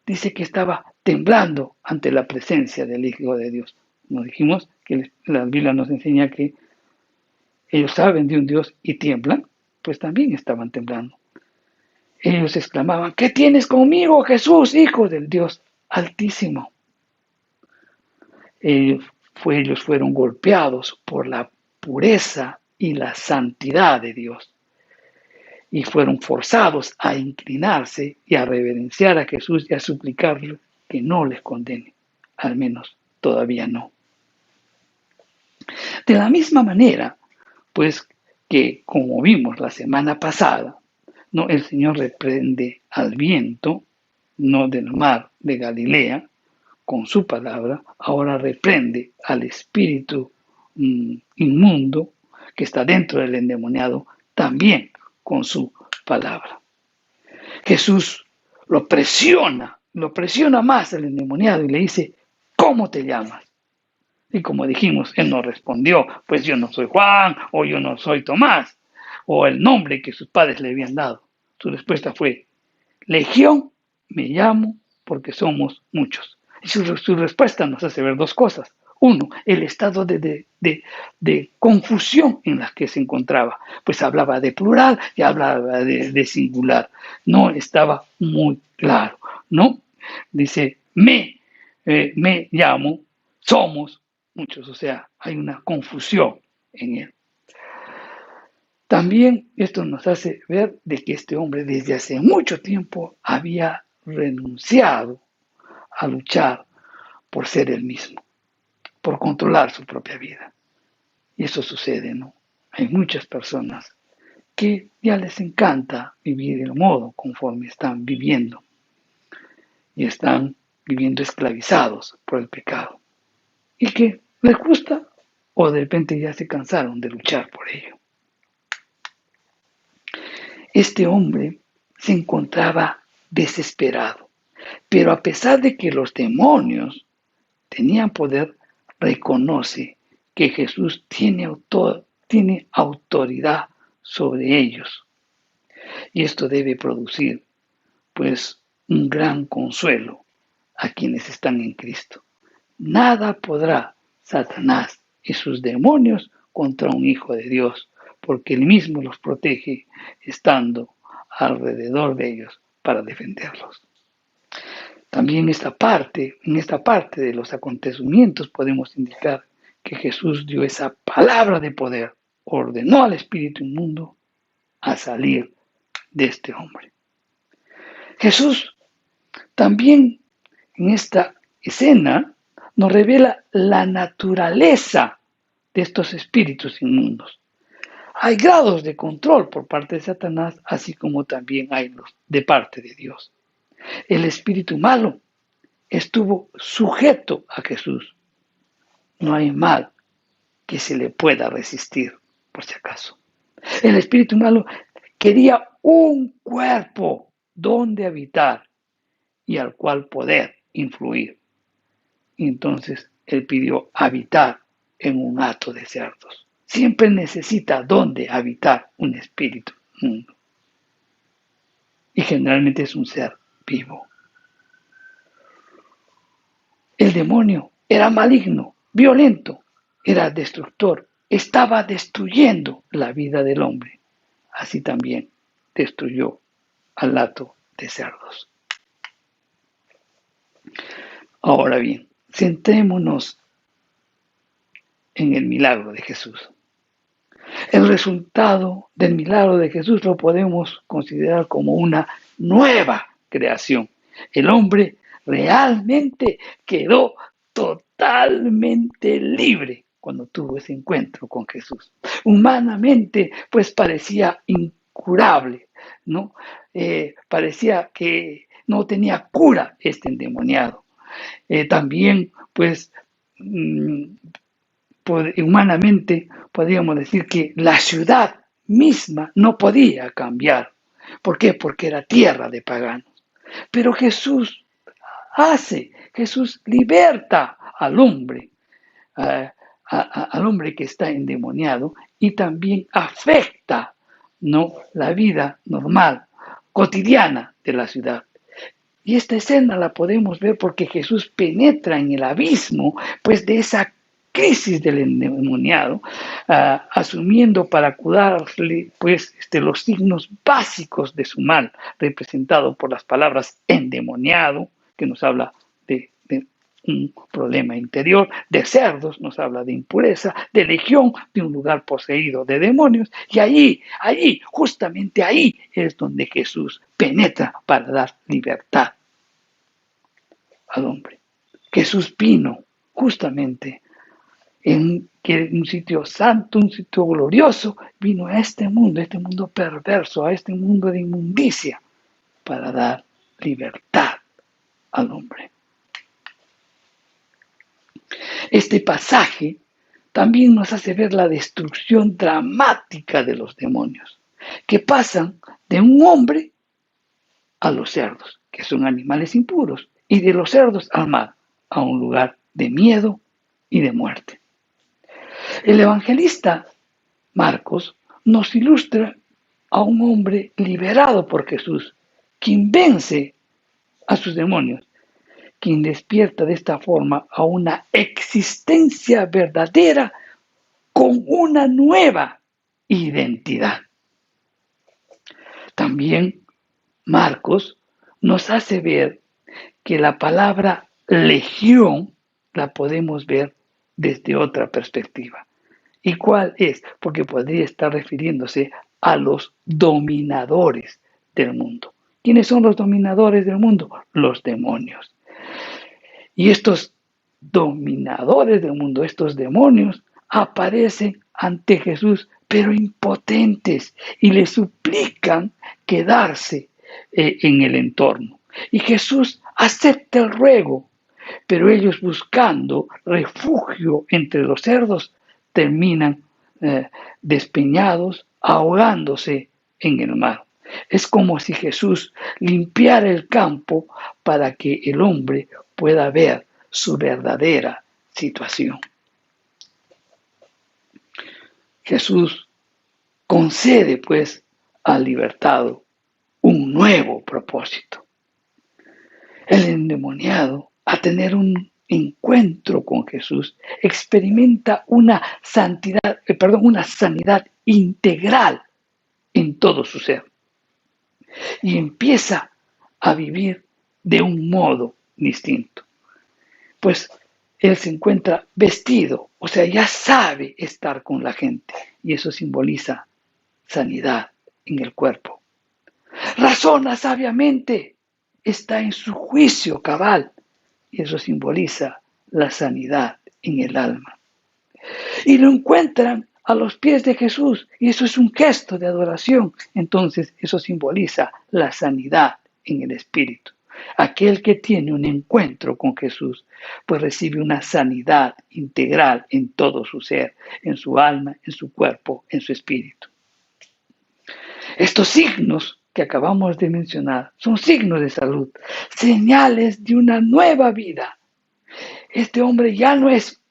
dice que estaba temblando ante la presencia del Hijo de Dios. Nos dijimos que la Biblia nos enseña que ellos saben de un Dios y tiemblan, pues también estaban temblando. Ellos exclamaban: ¿qué tienes conmigo, Jesús, Hijo del Dios Altísimo? Ellos fueron golpeados por la pureza y la santidad de Dios y fueron forzados a inclinarse y a reverenciar a Jesús y a suplicarle que no les condene, al menos todavía no. De la misma manera, pues que como vimos la semana pasada, no, el Señor reprende al viento, no del mar de Galilea, con su palabra, ahora reprende al espíritu inmundo que está dentro del endemoniado, también con su palabra. Jesús lo presiona más al endemoniado y le dice: ¿cómo te llamas? Y como dijimos, él no respondió: pues yo no soy Juan, o yo no soy Tomás, o el nombre que sus padres le habían dado. Su respuesta fue: Legión me llamo porque somos muchos. Y su respuesta nos hace ver 2 cosas. Uno, el estado de confusión en la que se encontraba. Pues hablaba de plural y hablaba de singular. No estaba muy claro, ¿no? Dice, me llamo, somos muchos. O sea, hay una confusión en él. También esto nos hace ver de que este hombre desde hace mucho tiempo había renunciado a luchar por ser él mismo, por controlar su propia vida. Y eso sucede, ¿no? Hay muchas personas que ya les encanta vivir el modo conforme están viviendo. y están viviendo esclavizados por el pecado. Y que les gusta o de repente ya se cansaron de luchar por ello. Este hombre se encontraba desesperado, pero a pesar de que los demonios tenían poder, reconoce que Jesús tiene autoridad sobre ellos. Y esto debe producir, pues, un gran consuelo a quienes están en Cristo. Nada podrá Satanás y sus demonios contra un hijo de Dios, porque él mismo los protege estando alrededor de ellos para defenderlos. También en esta parte de los acontecimientos podemos indicar que Jesús dio esa palabra de poder, ordenó al espíritu inmundo a salir de este hombre. Jesús también en esta escena nos revela la naturaleza de estos espíritus inmundos. Hay grados de control por parte de Satanás, así como también hay los de parte de Dios. El espíritu malo estuvo sujeto a Jesús. No hay mal que se le pueda resistir, por si acaso. El espíritu malo quería un cuerpo donde habitar y al cual poder influir. Y entonces él pidió habitar en un hato de cerdos. Siempre necesita donde habitar un espíritu inmundo. Y generalmente es un ser vivo. El demonio era maligno, violento, era destructor, estaba destruyendo la vida del hombre. Así también destruyó al hato de cerdos. Ahora bien, centrémonos en el milagro de Jesús. El resultado del milagro de Jesús lo podemos considerar como una nueva creación. El hombre realmente quedó totalmente libre cuando tuvo ese encuentro con Jesús. Humanamente, pues parecía incurable, ¿no? Parecía que no tenía cura este endemoniado. También, pues, humanamente podríamos decir que la ciudad misma no podía cambiar. ¿Por qué? Porque era tierra de paganos. Pero Jesús liberta al hombre, al hombre que está endemoniado, y también afecta, ¿no?, la vida normal, cotidiana de la ciudad. Y esta escena la podemos ver porque Jesús penetra en el abismo, pues, de esa crisis del endemoniado, asumiendo para curarle, pues, los signos básicos de su mal, representado por las palabras endemoniado, que nos habla de un problema interior, de cerdos nos habla de impureza, de legión, de un lugar poseído de demonios, y allí, justamente ahí es donde Jesús penetra para dar libertad al hombre. Jesús vino justamente en un sitio santo, un sitio glorioso, vino a este mundo perverso, a este mundo de inmundicia, para dar libertad al hombre. Este pasaje también nos hace ver la destrucción dramática de los demonios, que pasan de un hombre a los cerdos, que son animales impuros, y de los cerdos al mar, a un lugar de miedo y de muerte. El evangelista Marcos nos ilustra a un hombre liberado por Jesús, quien vence a sus demonios, quien despierta de esta forma a una existencia verdadera con una nueva identidad. También Marcos nos hace ver que la palabra legión la podemos ver desde otra perspectiva. ¿Y cuál es? Porque podría estar refiriéndose a los dominadores del mundo. ¿Quiénes son los dominadores del mundo? Los demonios. Y estos dominadores del mundo, estos demonios, aparecen ante Jesús, pero impotentes, y le suplican quedarse en el entorno. Y Jesús acepta el ruego, pero ellos buscando refugio entre los cerdos terminan despeñados, ahogándose en el mar. Es como si Jesús limpiara el campo para que el hombre pueda ver su verdadera situación. Jesús concede pues al libertado un nuevo propósito. El endemoniado, a tener un encuentro con Jesús, experimenta una sanidad integral en todo su ser y empieza a vivir de un modo distinto. Pues él se encuentra vestido, o sea, ya sabe estar con la gente y eso simboliza sanidad en el cuerpo. Razona sabiamente, está en su juicio cabal y eso simboliza la sanidad en el alma. Y lo encuentran a los pies de Jesús y eso es un gesto de adoración. Entonces eso simboliza la sanidad en el espíritu. Aquel que tiene un encuentro con Jesús, pues recibe una sanidad integral en todo su ser, en su alma, en su cuerpo, en su espíritu. Estos signos que acabamos de mencionar son signos de salud, señales de una nueva vida. Este hombre ya no es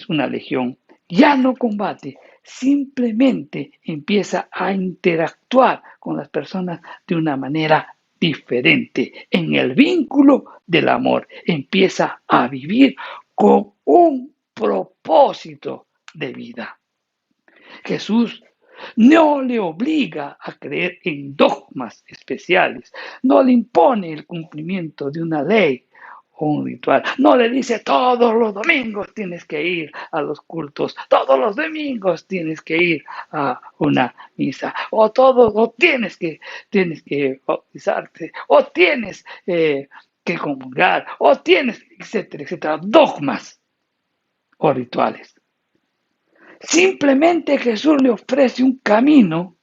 una legión, ya no combate, simplemente empieza a interactuar con las personas de una manera diferente. En el vínculo del amor empieza a vivir con un propósito de vida. Jesús no le obliga a creer en dogmas especiales, no le impone el cumplimiento de una ley o un ritual, no le dice todos los domingos tienes que ir a los cultos, todos los domingos tienes que ir a una misa, o tienes que bautizarte, o tienes que comulgar, o tienes, etcétera, etcétera, dogmas o rituales. Simplemente Jesús le ofrece un camino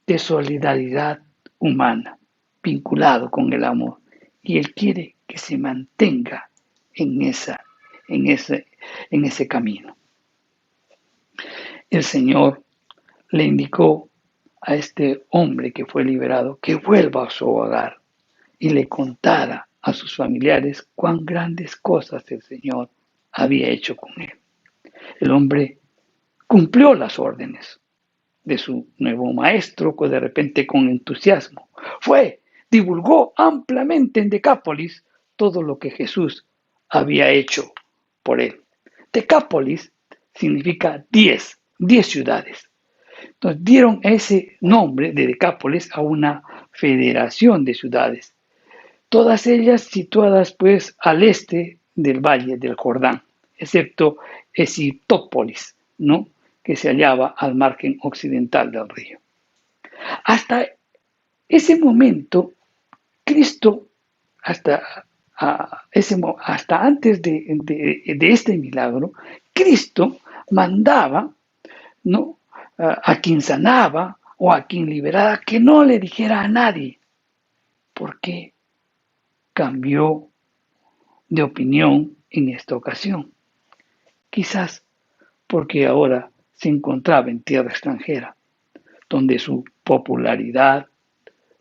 de solidaridad humana, vinculado con el amor. Y Él quiere que se mantenga en ese camino. El Señor le indicó a este hombre que fue liberado que vuelva a su hogar y le contara a sus familiares cuán grandes cosas el Señor había hecho con él. El hombre cumplió las órdenes de su nuevo maestro, que de repente con entusiasmo divulgó ampliamente en Decápolis todo lo que Jesús había hecho por él. Decápolis significa 10 ciudades. Entonces dieron ese nombre de Decápolis a una federación de ciudades, todas ellas situadas pues al este del valle del Jordán, excepto Esitópolis, ¿no?, que se hallaba al margen occidental del río. Hasta ese momento, Cristo, hasta antes de este milagro, Cristo mandaba, ¿no?, a quien sanaba o a quien liberaba que no le dijera a nadie. ¿Por qué cambió de opinión en esta ocasión? Quizás porque ahora se encontraba en tierra extranjera, donde su popularidad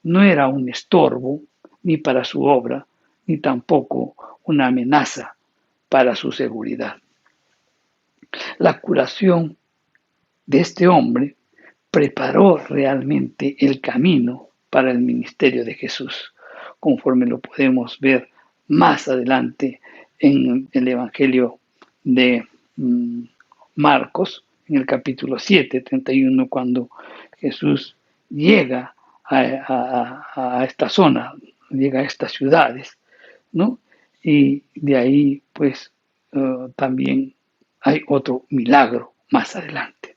no era un estorbo ni para su obra, ni tampoco una amenaza para su seguridad. La curación de este hombre preparó realmente el camino para el ministerio de Jesús, conforme lo podemos ver más adelante en el Evangelio de Marcos, en el capítulo 7, 31, cuando Jesús llega a esta zona, llega a estas ciudades, ¿no? Y de ahí, pues, también hay otro milagro más adelante.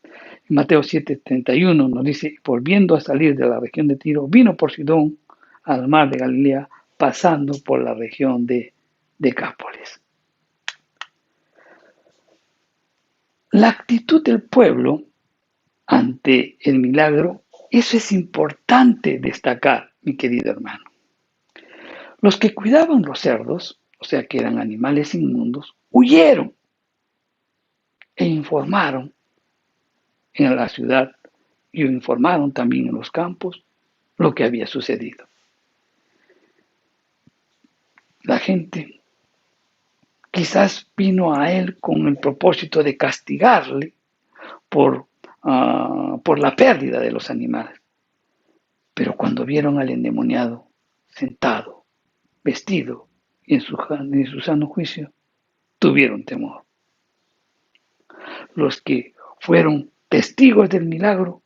En Mateo 7, 31 nos dice, volviendo a salir de la región de Tiro, vino por Sidón al mar de Galilea, pasando por la región de Decápolis. La actitud del pueblo ante el milagro, eso es importante destacar, mi querido hermano. Los que cuidaban los cerdos, o sea que eran animales inmundos, huyeron e informaron en la ciudad y informaron también en los campos lo que había sucedido. La gente quizás vino a él con el propósito de castigarle por la pérdida de los animales. Pero cuando vieron al endemoniado sentado, vestido y en su sano juicio, tuvieron temor. Los que fueron testigos del milagro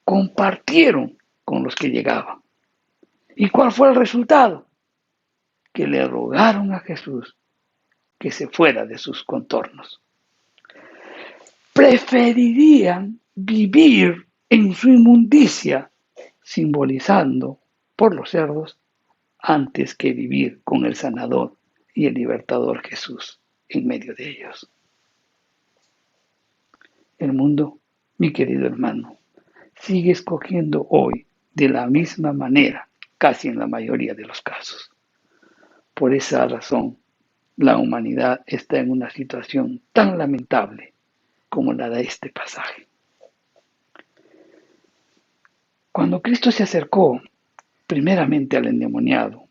compartieron con los que llegaban. ¿Y cuál fue el resultado? Que le rogaron a Jesús que se fuera de sus contornos. Preferirían vivir en su inmundicia, simbolizando por los cerdos, antes que vivir con el sanador y el libertador Jesús en medio de ellos. El mundo, mi querido hermano, sigue escogiendo hoy de la misma manera, casi en la mayoría de los casos. Por esa razón, la humanidad está en una situación tan lamentable como la de este pasaje. Cuando Cristo se acercó primeramente al endemoniado,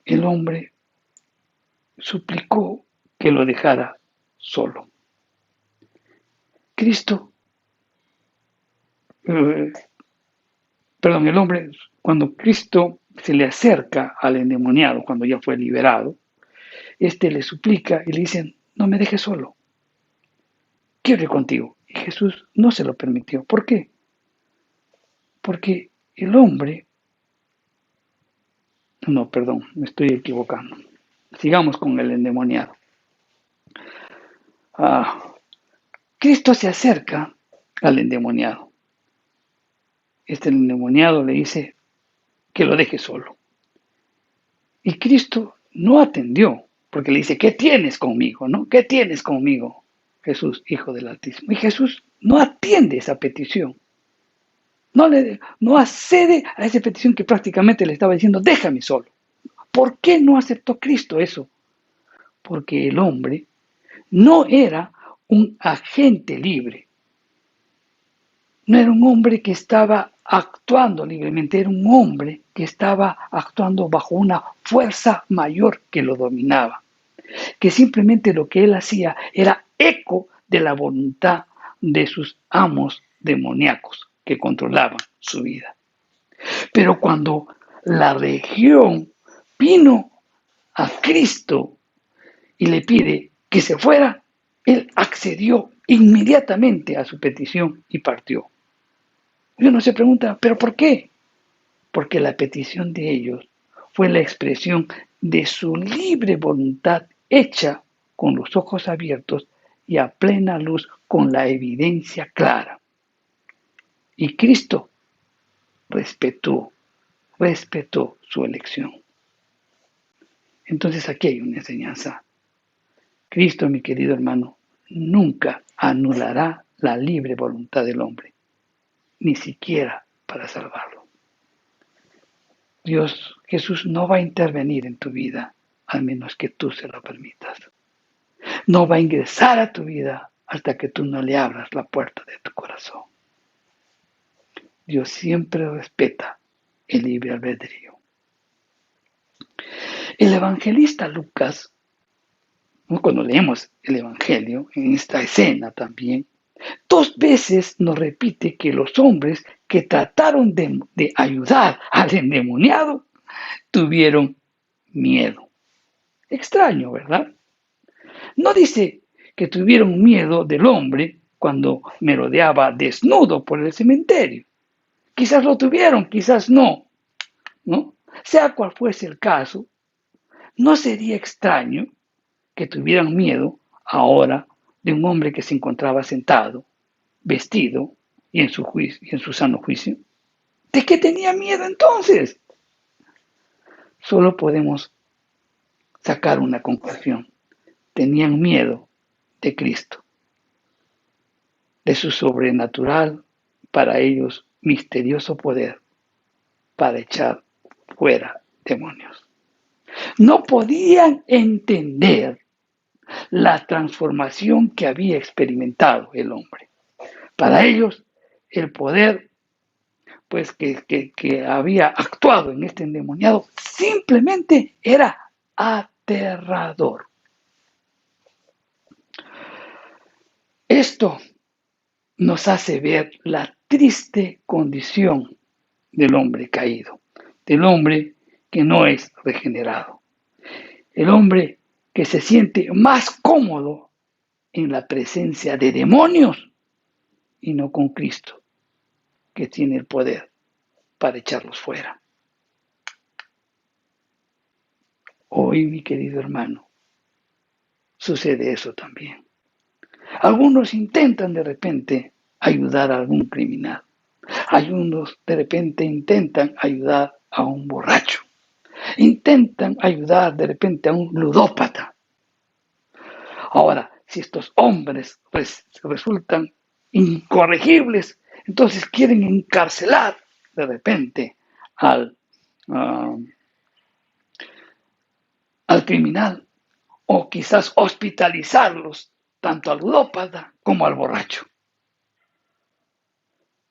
el hombre suplicó que lo dejara solo. El hombre, cuando Cristo se le acerca al endemoniado, cuando ya fue liberado, le suplica y le dice, no me dejes solo, quiero ir contigo. Y Jesús no se lo permitió. ¿Por qué? Porque el hombre, me estoy equivocando. Sigamos con el endemoniado. Cristo se acerca al endemoniado. El endemoniado le dice que lo deje solo. Y Cristo no atendió, porque le dice, ¿qué tienes conmigo? ¿No? ¿Qué tienes conmigo, Jesús, Hijo del Altísimo? Y Jesús no atiende esa petición. No accede a esa petición que prácticamente le estaba diciendo, déjame solo. ¿Por qué no aceptó Cristo eso? Porque el hombre no era un agente libre. No era un hombre que estaba actuando libremente, era un hombre que estaba actuando bajo una fuerza mayor que lo dominaba, que simplemente lo que él hacía era eco de la voluntad de sus amos demoníacos que controlaban su vida. Pero cuando la región vino a Cristo y le pide que se fuera, él accedió inmediatamente a su petición y partió. Y uno se pregunta, ¿pero por qué? Porque la petición de ellos fue la expresión de su libre voluntad hecha con los ojos abiertos y a plena luz con la evidencia clara. Y Cristo respetó su elección. Entonces aquí hay una enseñanza. Cristo, mi querido hermano, nunca anulará la libre voluntad del hombre, ni siquiera para salvarlo. Jesús no va a intervenir en tu vida al menos que tú se lo permitas. No va a ingresar a tu vida hasta que tú no le abras la puerta de tu corazón. Dios siempre respeta el libre albedrío. El evangelista Lucas, cuando leemos el Evangelio, en esta escena también, 2 veces nos repite que los hombres que trataron de ayudar al endemoniado tuvieron miedo. Extraño, ¿verdad? No dice que tuvieron miedo del hombre cuando merodeaba desnudo por el cementerio. Quizás lo tuvieron, quizás no. Sea cual fuese el caso, no sería extraño que tuvieran miedo ahora de un hombre que se encontraba sentado, vestido y en su sano juicio. ¿De qué tenía miedo entonces? Solo podemos sacar una conclusión. Tenían miedo de Cristo, de su sobrenatural, para ellos misterioso poder para echar fuera demonios. No podían entender la transformación que había experimentado el hombre. Para ellos, el poder pues que había actuado en este endemoniado simplemente era aterrador. Esto nos hace ver la triste condición del hombre caído, del hombre que no es regenerado, el hombre que se siente más cómodo en la presencia de demonios y no con Cristo, que tiene el poder para echarlos fuera. Hoy, mi querido hermano, sucede eso también. Algunos intentan de repente ayudar a algún criminal. Algunos de repente intentan ayudar a un borracho. Intentan ayudar de repente a un ludópata. Ahora, si estos hombres resultan incorregibles, entonces quieren encarcelar de repente al criminal, o quizás hospitalizarlos tanto al ludópata como al borracho.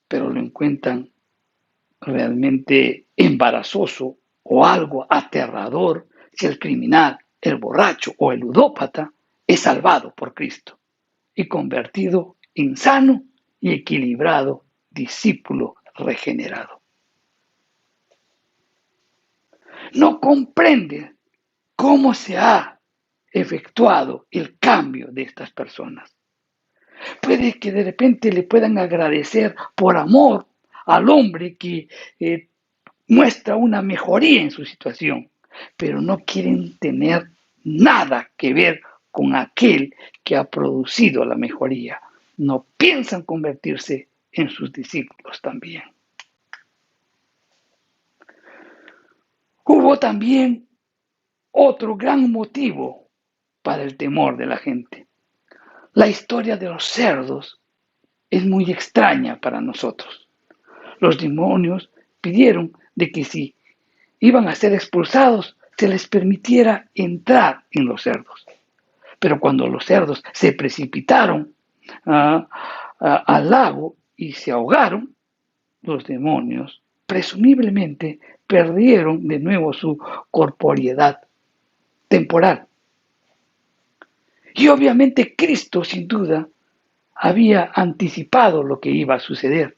Pero lo encuentran realmente embarazoso o algo aterrador si el criminal, el borracho o el ludópata es salvado por Cristo y convertido en sano y equilibrado discípulo regenerado. No comprende cómo se ha efectuado el cambio de estas personas. Puede que de repente le puedan agradecer por amor al hombre que muestra una mejoría en su situación, pero no quieren tener nada que ver con aquel que ha producido la mejoría. No piensan convertirse en sus discípulos también. Hubo también otro gran motivo para el temor de la gente. La historia de los cerdos es muy extraña para nosotros. Los demonios pidieron de que si iban a ser expulsados, se les permitiera entrar en los cerdos. Pero cuando los cerdos se precipitaron al lago y se ahogaron, los demonios presumiblemente perdieron de nuevo su corporeidad temporal. Y obviamente Cristo, sin duda, había anticipado lo que iba a suceder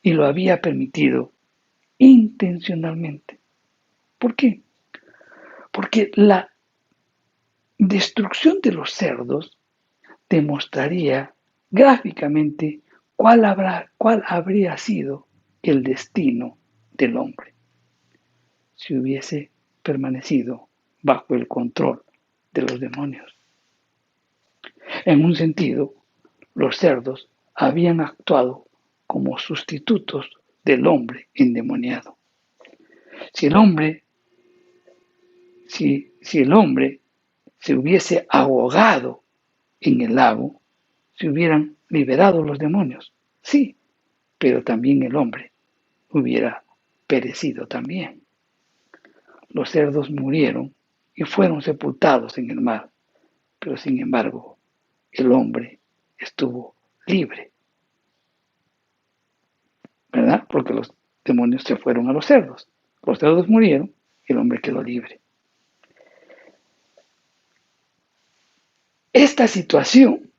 y lo había permitido intencionalmente. ¿Por qué? Porque la destrucción de los cerdos demostraría gráficamente cuál habría sido el destino del hombre si hubiese permanecido bajo el control de los demonios. En un sentido, los cerdos habían actuado como sustitutos del hombre endemoniado. Si el hombre se hubiese ahogado en el lago, se hubieran liberado los demonios, sí, pero también el hombre hubiera perecido también. Los cerdos murieron y fueron sepultados en el mar, pero sin embargo, el hombre estuvo libre, ¿verdad? Porque los demonios se fueron a los cerdos murieron y el hombre quedó libre. Esta situación,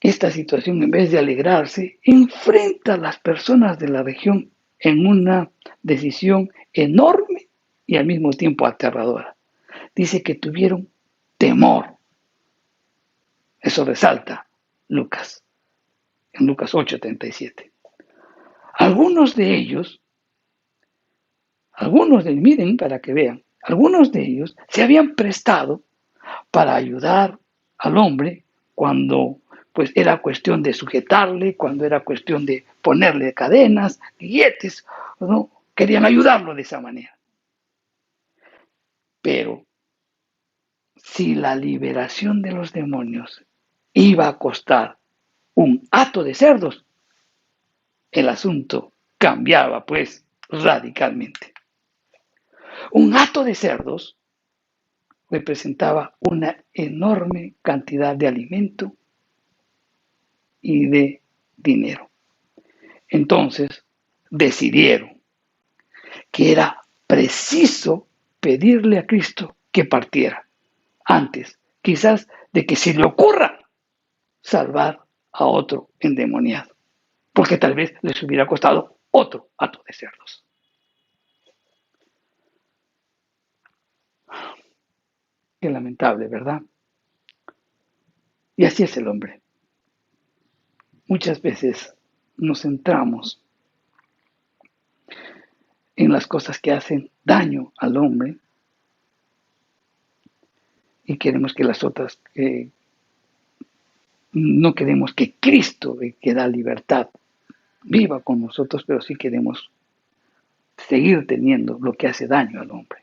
en vez de alegrarse, enfrenta a las personas de la región en una decisión enorme y al mismo tiempo aterradora. Dice que tuvieron temor. Eso resalta Lucas, en Lucas 8:37. Algunos de ellos, miren para que vean, algunos de ellos se habían prestado para ayudar al hombre cuando pues era cuestión de sujetarle, cuando era cuestión de ponerle cadenas, grilletes, ¿no? Querían ayudarlo de esa manera. Pero si la liberación de los demonios iba a costar un hato de cerdos, el asunto cambiaba pues radicalmente. Un hato de cerdos representaba una enorme cantidad de alimento y de dinero. Entonces decidieron que era preciso pedirle a Cristo que partiera antes, quizás, de que se le ocurra salvar a otro endemoniado, porque tal vez les hubiera costado otro hato de cerdos. Qué lamentable, ¿verdad? Y así es el hombre. Muchas veces nos centramos en las cosas que hacen daño al hombre y queremos que las otras, no queremos que Cristo, que da libertad, viva con nosotros, pero sí queremos seguir teniendo lo que hace daño al hombre.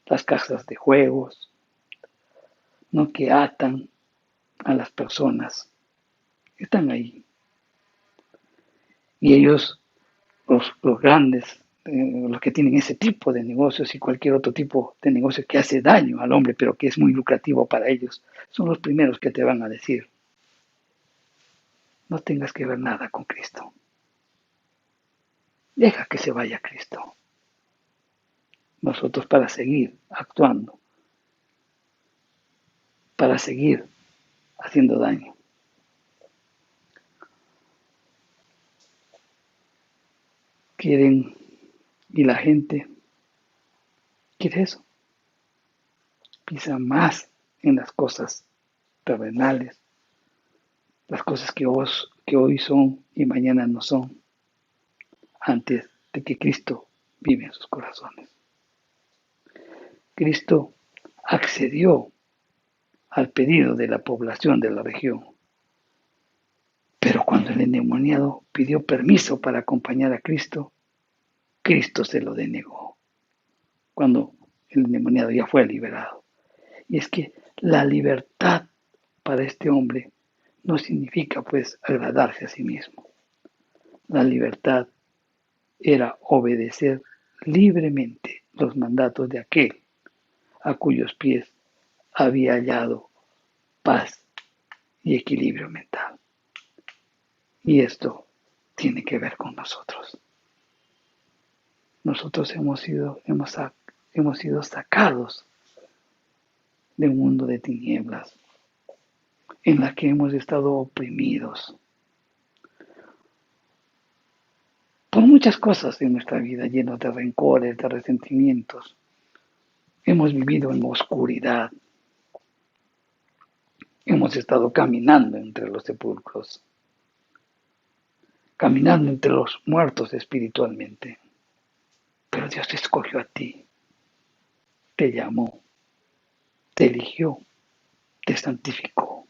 Las casas de juegos, ¿no?, que atan a las personas, están ahí. Y ellos, los grandes, los que tienen ese tipo de negocios y cualquier otro tipo de negocio que hace daño al hombre, pero que es muy lucrativo para ellos, son los primeros que te van a decir: no tengas que ver nada con Cristo. Deja que se vaya Cristo. Nosotros, para seguir actuando, para seguir haciendo daño, quieren, y la gente quiere eso, piensa más en las cosas terrenales, las cosas que hoy son y mañana no son, antes de que Cristo vive en sus corazones. Cristo accedió al pedido de la población de la región, pero cuando el endemoniado pidió permiso para acompañar a Cristo, Cristo se lo denegó, cuando el endemoniado ya fue liberado. Y es que la libertad para este hombre no significa pues agradarse a sí mismo. La libertad era obedecer libremente los mandatos de aquel a cuyos pies había hallado paz y equilibrio mental. Y esto tiene que ver con nosotros. Nosotros hemos sido sacados de un mundo de tinieblas en la que hemos estado oprimidos por muchas cosas en nuestra vida, llenos de rencores, de resentimientos. Hemos vivido en oscuridad. Hemos estado caminando entre los sepulcros, caminando entre los muertos espiritualmente. Pero Dios te escogió a ti, te llamó, te eligió, te santificó,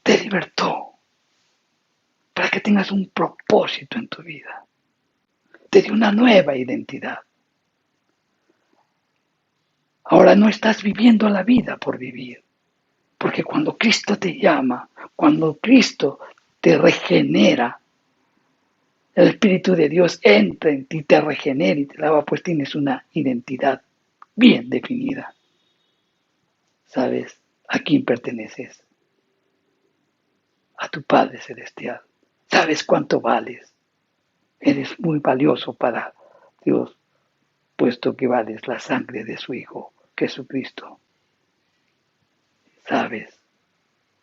te libertó para que tengas un propósito en tu vida. Te dio una nueva identidad. Ahora no estás viviendo la vida por vivir, porque cuando Cristo te llama, cuando Cristo te regenera, el Espíritu de Dios entra en ti, te regenera y te lava, pues tienes una identidad bien definida. ¿Sabes a quién perteneces? A tu Padre Celestial. ¿Sabes cuánto vales? Eres muy valioso para Dios, puesto que vales la sangre de su Hijo, Jesucristo. ¿Sabes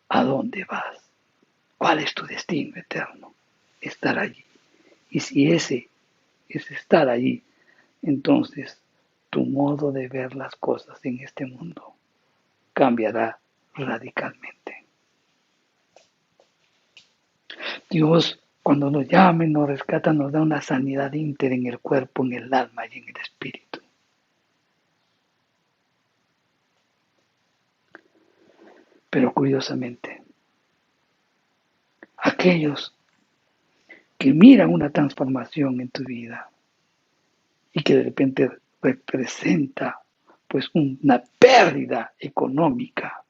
a dónde vas? ¿Cuál es tu destino eterno? Estar allí. Y si ese es estar allí, entonces tu modo de ver las cosas en este mundo cambiará radicalmente. Dios, cuando nos llama y nos rescata, nos da una sanidad íntegra en el cuerpo, en el alma y en el espíritu. Pero curiosamente, aquellos que miran una transformación en tu vida y que de repente representa pues una pérdida económica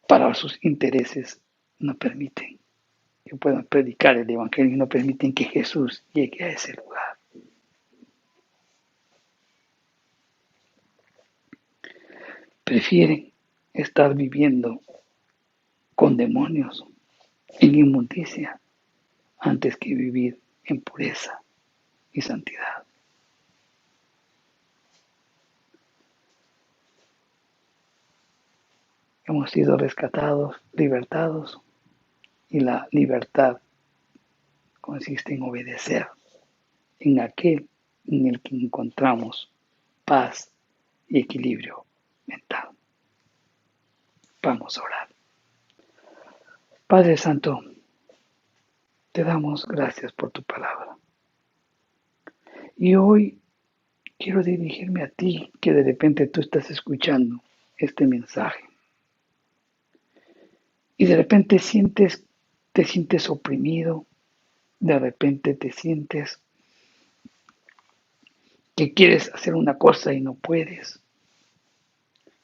para sus intereses, no permiten que puedan predicar el Evangelio y no permiten que Jesús llegue a ese lugar. Prefieren estar viviendo con demonios, en inmundicia, antes que vivir en pureza y santidad. Hemos sido rescatados, libertados, y la libertad consiste en obedecer en aquel en el que encontramos paz y equilibrio mental. Vamos a orar. Padre Santo, te damos gracias por tu palabra. Y hoy quiero dirigirme a ti, que de repente tú estás escuchando este mensaje. Y de repente te sientes oprimido, de repente te sientes que quieres hacer una cosa y no puedes,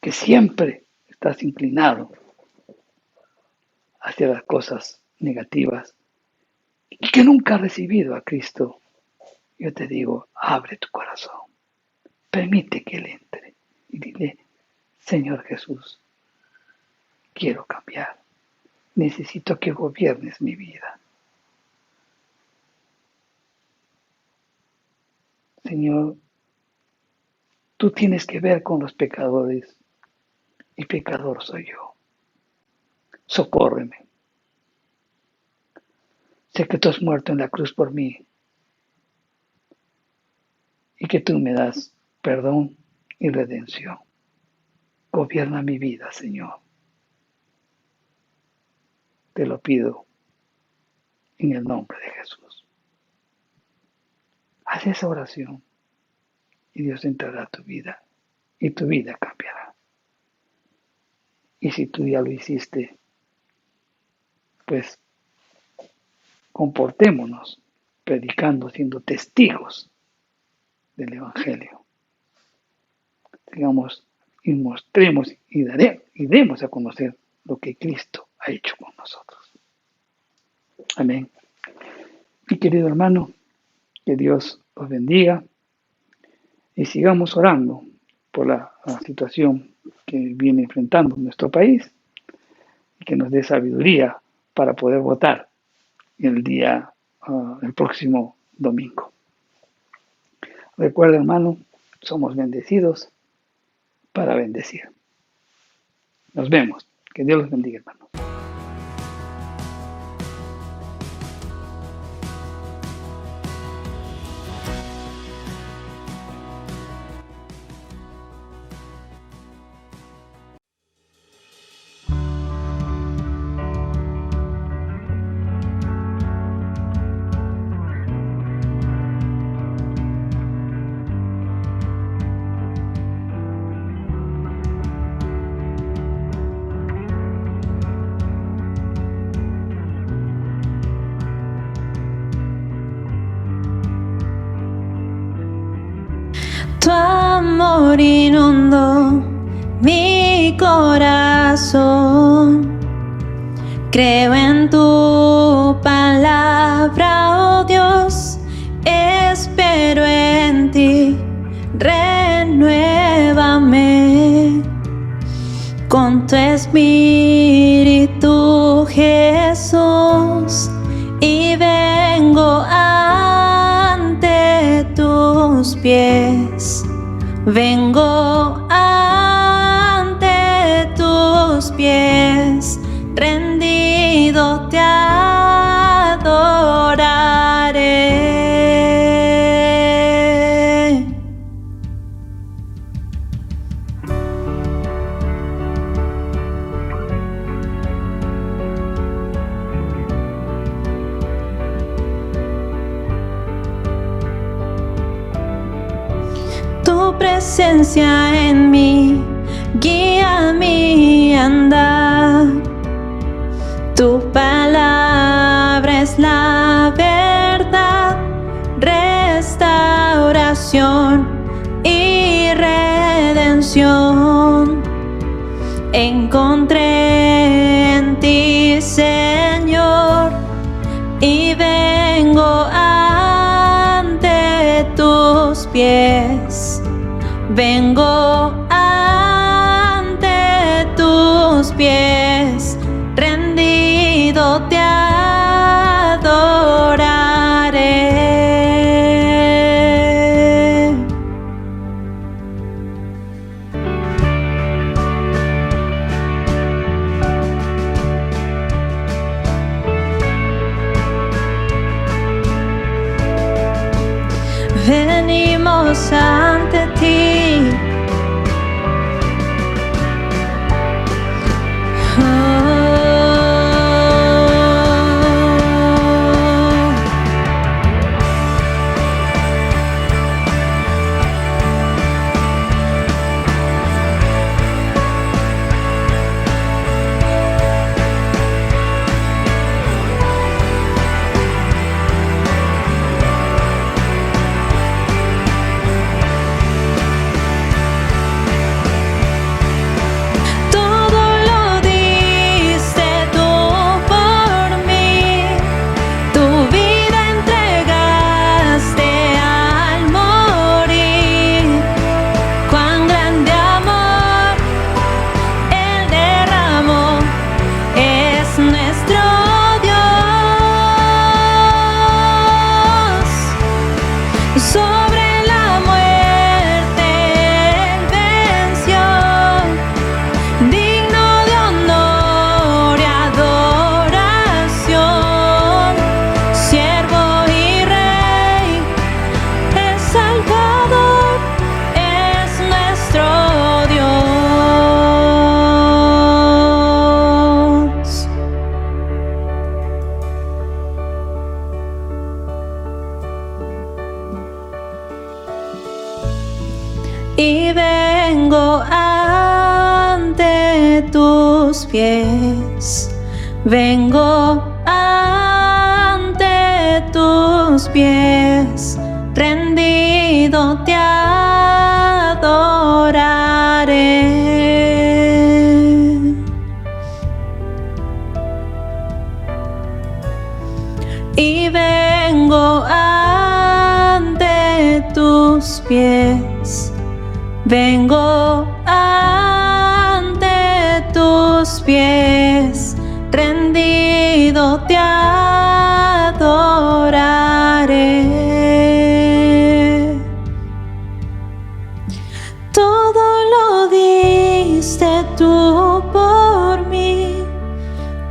que siempre estás inclinado hacia las cosas negativas y que nunca has recibido a Cristo. Yo te digo, abre tu corazón, permite que Él entre y dile: Señor Jesús, quiero cambiar, necesito que gobiernes mi vida. Señor, tú tienes que ver con los pecadores y pecador soy yo. Socórreme. Sé que tú has muerto en la cruz por mí y que tú me das perdón y redención. Gobierna mi vida, Señor. Te lo pido en el nombre de Jesús. Haz esa oración y Dios entrará a tu vida y tu vida cambiará. Y si tú ya lo hiciste, pues comportémonos predicando, siendo testigos del Evangelio. Digamos y mostremos y demos a conocer lo que Cristo ha hecho con nosotros. Amén. Mi querido hermano, que Dios os bendiga y sigamos orando por la situación que viene enfrentando nuestro país y que nos dé sabiduría para poder votar el próximo domingo. Recuerda, hermano, somos bendecidos para bendecir. Nos vemos. Que Dios los bendiga, hermano. Tu amor inundó mi corazón. Creo en tu palabra, oh Dios, espero en ti, renuévame con tu espíritu, Jesús, y vengo ante tus pies, vengo ante tus pies, rendido te adoraré. Tu presencia en mí guía mi andar. Tu palabra es la verdad, restauración y redención. Encontré en ti, Señor, y vengo ante tus pies. Vengo ante tus pies, rendido te adoraré. Venimos ante ti. Sobre la muerte Él venció, digno de honor y adoración, siervo y rey, el Salvador es nuestro Dios. Y vengo ante tus pies, vengo ante tus pies, rendido te adoraré. Y vengo ante tus pies, vengo ante tus pies, rendido te adoraré. Todo lo diste tú por mí,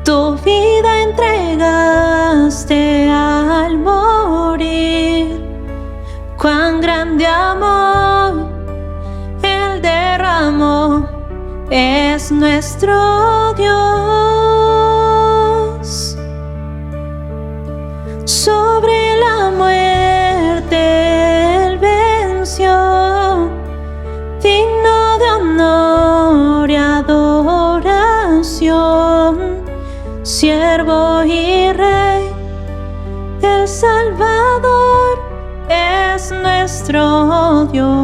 tu vida entregaste al morir. Cuán grande amor Él derramó, es nuestro Dios. Sobre la muerte Él venció, digno de honor y adoración, siervo y rey, el Salvador es nuestro Dios.